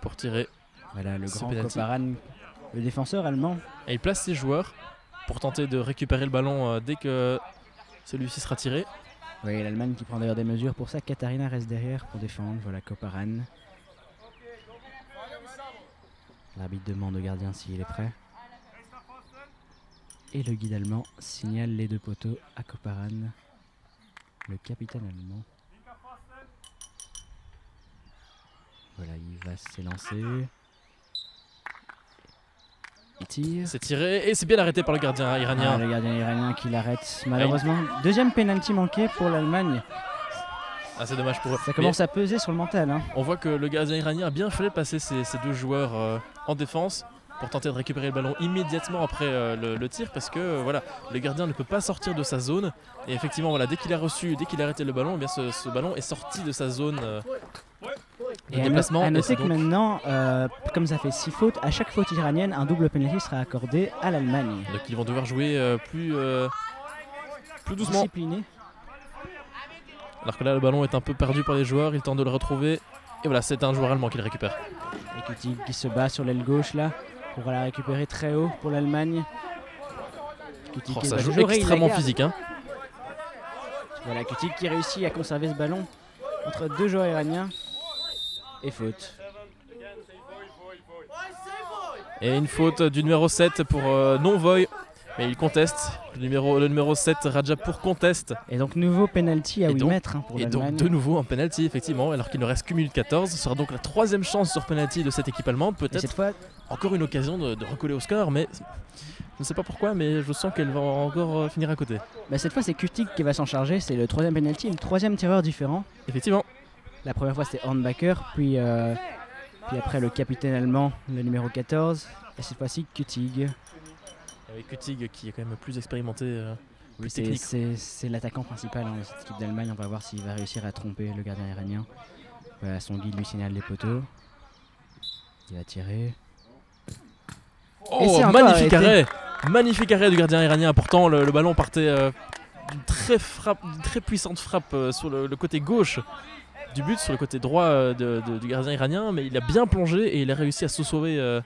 pour tirer. Voilà le grand Koparan, le défenseur allemand. Et il place ses joueurs pour tenter de récupérer le ballon dès que celui-ci sera tiré. Oui, l'Allemagne qui prend d'ailleurs des mesures pour ça. Katharina reste derrière pour défendre. Voilà Koparan. L'arbitre demande au gardien s'il est prêt. Et le guide allemand signale les 2 poteaux à Koparan, le capitaine allemand. Voilà, il va s'élancer. Il tire. C'est tiré et c'est bien arrêté par le gardien iranien. Le gardien iranien qui l'arrête malheureusement. Deuxième penalty manqué pour l'Allemagne. Ah, c'est dommage pour eux. Ça commence à peser sur le mental. Hein. On voit que le gardien iranien a bien fait passer ces 2 joueurs en défense pour tenter de récupérer le ballon immédiatement après le tir parce que voilà, le gardien ne peut pas sortir de sa zone et effectivement voilà, dès qu'il a arrêté le ballon, eh bien ce ballon est sorti de sa zone de déplacement. À noter que maintenant, comme ça fait 6 fautes, à chaque faute iranienne, un double penalty sera accordé à l'Allemagne. Donc ils vont devoir jouer plus doucement. Discipliné. Alors que là le ballon est un peu perdu par les joueurs, ils tentent de le retrouver. Et voilà, c'est un joueur allemand qui le récupère. Et Kutig qui se bat sur l'aile gauche là pour la récupérer très haut pour l'Allemagne. Ça joue extrêmement physique. Hein. Voilà, Kutig qui réussit à conserver ce ballon entre 2 joueurs iraniens. Et faute. Et une faute du numéro 7 pour non-voy. Mais il conteste. Le numéro 7, Rajapour conteste. Et donc nouveau penalty à 8 mètres pour l'Allemagne. Et donc de nouveau un penalty effectivement, alors qu'il ne reste qu'une minute 14. Ce sera donc la 3e chance sur penalty de cette équipe allemande. Peut-être cette fois encore une occasion de recoller au score, mais je ne sais pas pourquoi, mais je sens qu'elle va encore finir à côté. Bah cette fois c'est Kutig qui va s'en charger, c'est le 3e penalty, le 3e tireur différent. Effectivement. La première fois c'était Hornbacher, puis après le capitaine allemand, le numéro 14, et cette fois-ci Kutig. Avec Kutig qui est quand même plus expérimenté, plus technique. C'est l'attaquant principal de cette équipe d'Allemagne, on va voir s'il va réussir à tromper le gardien iranien. Voilà, son guide lui signale les poteaux. Il va tirer. Oh, magnifique arrêt! Magnifique arrêt du gardien iranien, pourtant le ballon partait d'une très puissante frappe sur le côté gauche du but, sur le côté droit du gardien iranien, mais il a bien plongé et il a réussi à se sauver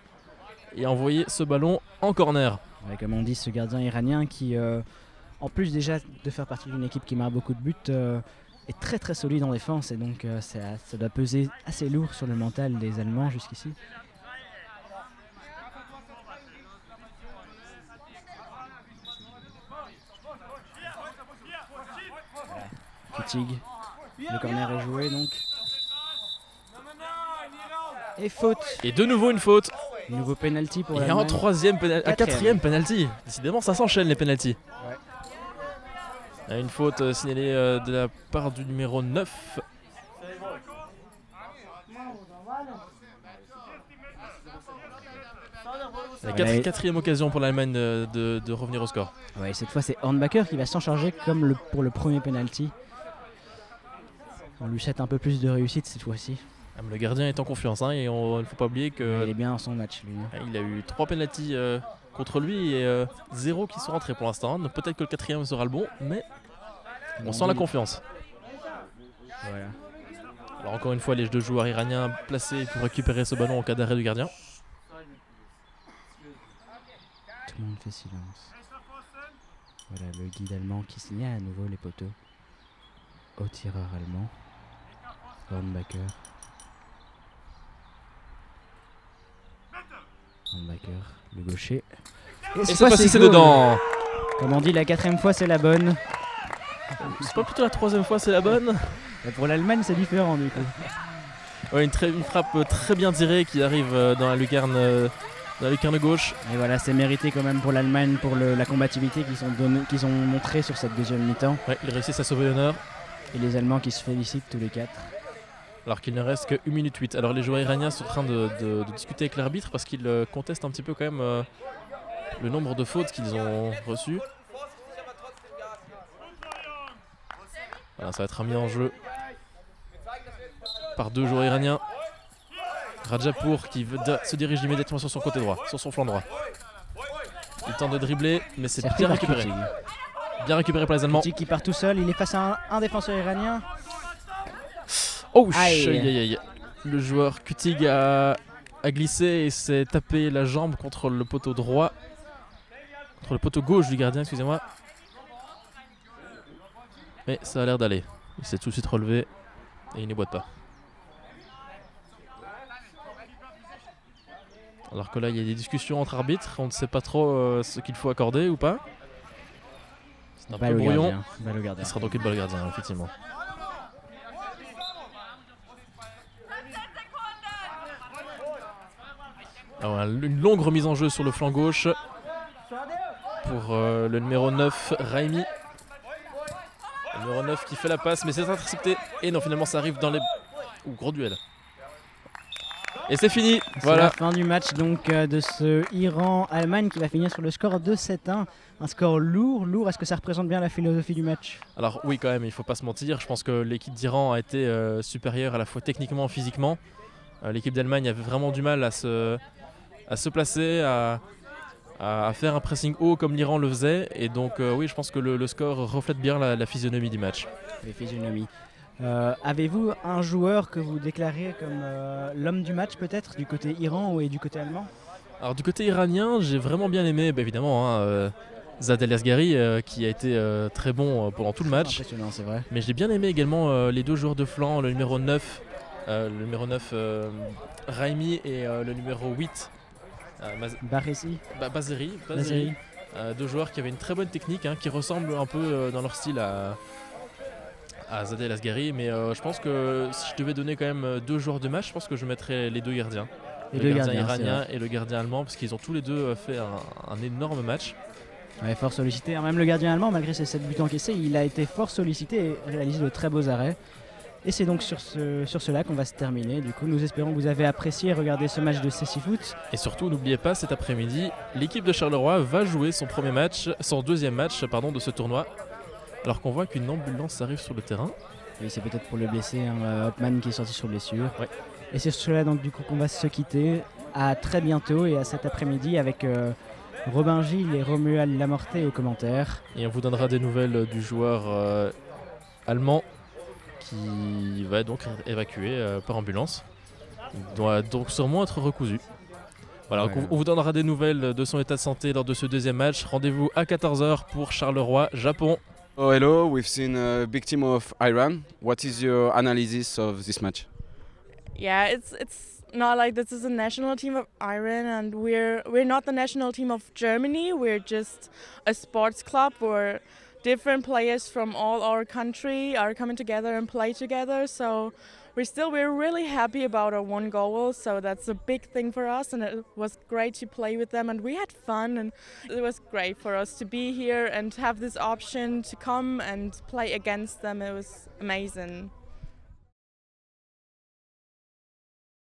et à envoyer ce ballon en corner. Ouais, comme on dit, ce gardien iranien qui, en plus déjà de faire partie d'une équipe qui marque beaucoup de buts, est très très solide en défense et donc ça doit peser assez lourd sur le mental des Allemands jusqu'ici. Kutig, le corner est joué donc. Et faute. Et de nouveau une faute. Nouveau penalty pour l'Allemagne. Et un quatrième penalty. Décidément ça s'enchaîne les penalties. Ouais. Une faute signalée de la part du numéro 9. La quatrième occasion pour l'Allemagne de revenir au score. Ouais, cette fois c'est Hornbacher qui va s'en charger comme pour le premier penalty. On lui souhaite un peu plus de réussite cette fois-ci. Le gardien est en confiance et il ne faut pas oublier qu'il est bien dans son match lui. Il a eu 3 penalties contre lui et 0 qui sont rentrés pour l'instant. Peut-être que le 4e sera le bon, mais on sent la confiance. Voilà. Alors encore une fois, les 2 joueurs iraniens placés pour récupérer ce ballon en cas d'arrêt du gardien. Tout le monde fait silence. Voilà le guide allemand qui signale à nouveau les poteaux au tireur allemand. Hornbacher. Le gaucher. Et cette fois-ci c'est dedans. Comme on dit, la 4e fois c'est la bonne. C'est pas plutôt la 3e fois c'est la bonne? Et pour l'Allemagne c'est différent du coup. Ouais, une frappe très bien tirée qui arrive dans la lucarne Dans la lucarne gauche. Et voilà, c'est mérité quand même pour l'Allemagne, pour la combativité qu'ils ont montré sur cette deuxième mi-temps. Ouais, ils réussissent à sauver l'honneur. Et les Allemands qui se félicitent tous les 4. Alors qu'il ne reste que 1 minute 8. Alors les joueurs iraniens sont en train de discuter avec l'arbitre parce qu'ils contestent un petit peu quand même le nombre de fautes qu'ils ont reçues. Voilà, ça va être mis en jeu par 2 joueurs iraniens. Rajapour qui se dirige immédiatement sur son côté droit, sur son flanc droit. Il tente de dribbler, mais c'est bien récupéré. Bien récupéré par les Allemands. Kutig qui part tout seul, il est face à un défenseur iranien. Oh, aïe, aïe, aïe. Le joueur Kutig a glissé et s'est tapé la jambe contre le poteau droit. Contre le poteau gauche du gardien, excusez-moi. Mais ça a l'air d'aller. Il s'est tout de suite relevé et il ne boite pas. Alors que là, il y a des discussions entre arbitres. On ne sait pas trop ce qu'il faut accorder ou pas. C'est un peu brouillon. Ce sera donc une balle au gardien, effectivement. Alors, une longue remise en jeu sur le flanc gauche pour le numéro 9, Raimi. Le numéro 9 qui fait la passe, mais c'est intercepté. Et non, finalement, ça arrive dans les... gros duel. Et c'est fini. Voilà. La fin du match donc de ce Iran-Allemagne qui va finir sur le score de 7-1. Un score lourd. Est-ce que ça représente bien la philosophie du match? Alors oui, quand même, il ne faut pas se mentir. Je pense que l'équipe d'Iran a été supérieure à la fois techniquement et physiquement. L'équipe d'Allemagne avait vraiment du mal à se placer, à faire un pressing haut comme l'Iran le faisait. Et donc oui, je pense que le score reflète bien la physionomie du match. Les physionomies. Avez-vous un joueur que vous déclarez comme l'homme du match peut-être du côté Iran et du côté allemand? Alors du côté iranien, j'ai vraiment bien aimé, évidemment, Zadel Asghari qui a été très bon pendant tout le match. Impressionnant, c'est vrai. Mais j'ai bien aimé également les 2 joueurs de flanc, le numéro 9, Raimi et le numéro 8, Bazeri. 2 joueurs qui avaient une très bonne technique, qui ressemblent un peu dans leur style à Zadel Asghari, mais je pense que si je devais donner quand même 2 joueurs de match, je pense que je mettrais les 2 gardiens. Le gardien iranien et le gardien allemand, parce qu'ils ont tous les 2 fait un énorme match. Ouais, fort sollicité. Même le gardien allemand, malgré ses 7 buts encaissés, il a été fort sollicité et réalisé de très beaux arrêts. Et c'est donc sur cela qu'on va se terminer. Du coup, nous espérons que vous avez apprécié et regardé ce match de CC Foot. Et surtout, n'oubliez pas, cet après-midi, l'équipe de Charleroi va jouer son deuxième match de ce tournoi. Alors qu'on voit qu'une ambulance arrive sur le terrain. Oui, c'est peut-être pour le blessé, Hopman qui est sorti sur blessure. Ouais. Et c'est sur cela donc du coup qu'on va se quitter. À très bientôt et à cet après-midi avec Robin Gilles et Romuald Lamorté aux commentaires. Et on vous donnera des nouvelles du joueur allemand qui va donc être évacué par ambulance. Il doit donc sûrement être recousu. Voilà, ouais. On vous donnera des nouvelles de son état de santé lors de ce deuxième match. Rendez-vous à 14h pour Charleroi, Japon. Oh, hello, we've seen a big team of Iran. What is your analysis of this match? Yeah, it's not like this is a national team of Iran, and we're not the national team of Germany. We're just a sports club where different players from all our country are coming together and play together. So we're really happy about our 1 goal. So that's a big thing for us, and it was great to play with them, and we had fun, and it was great for us to be here and have this option to come and play against them. It was amazing.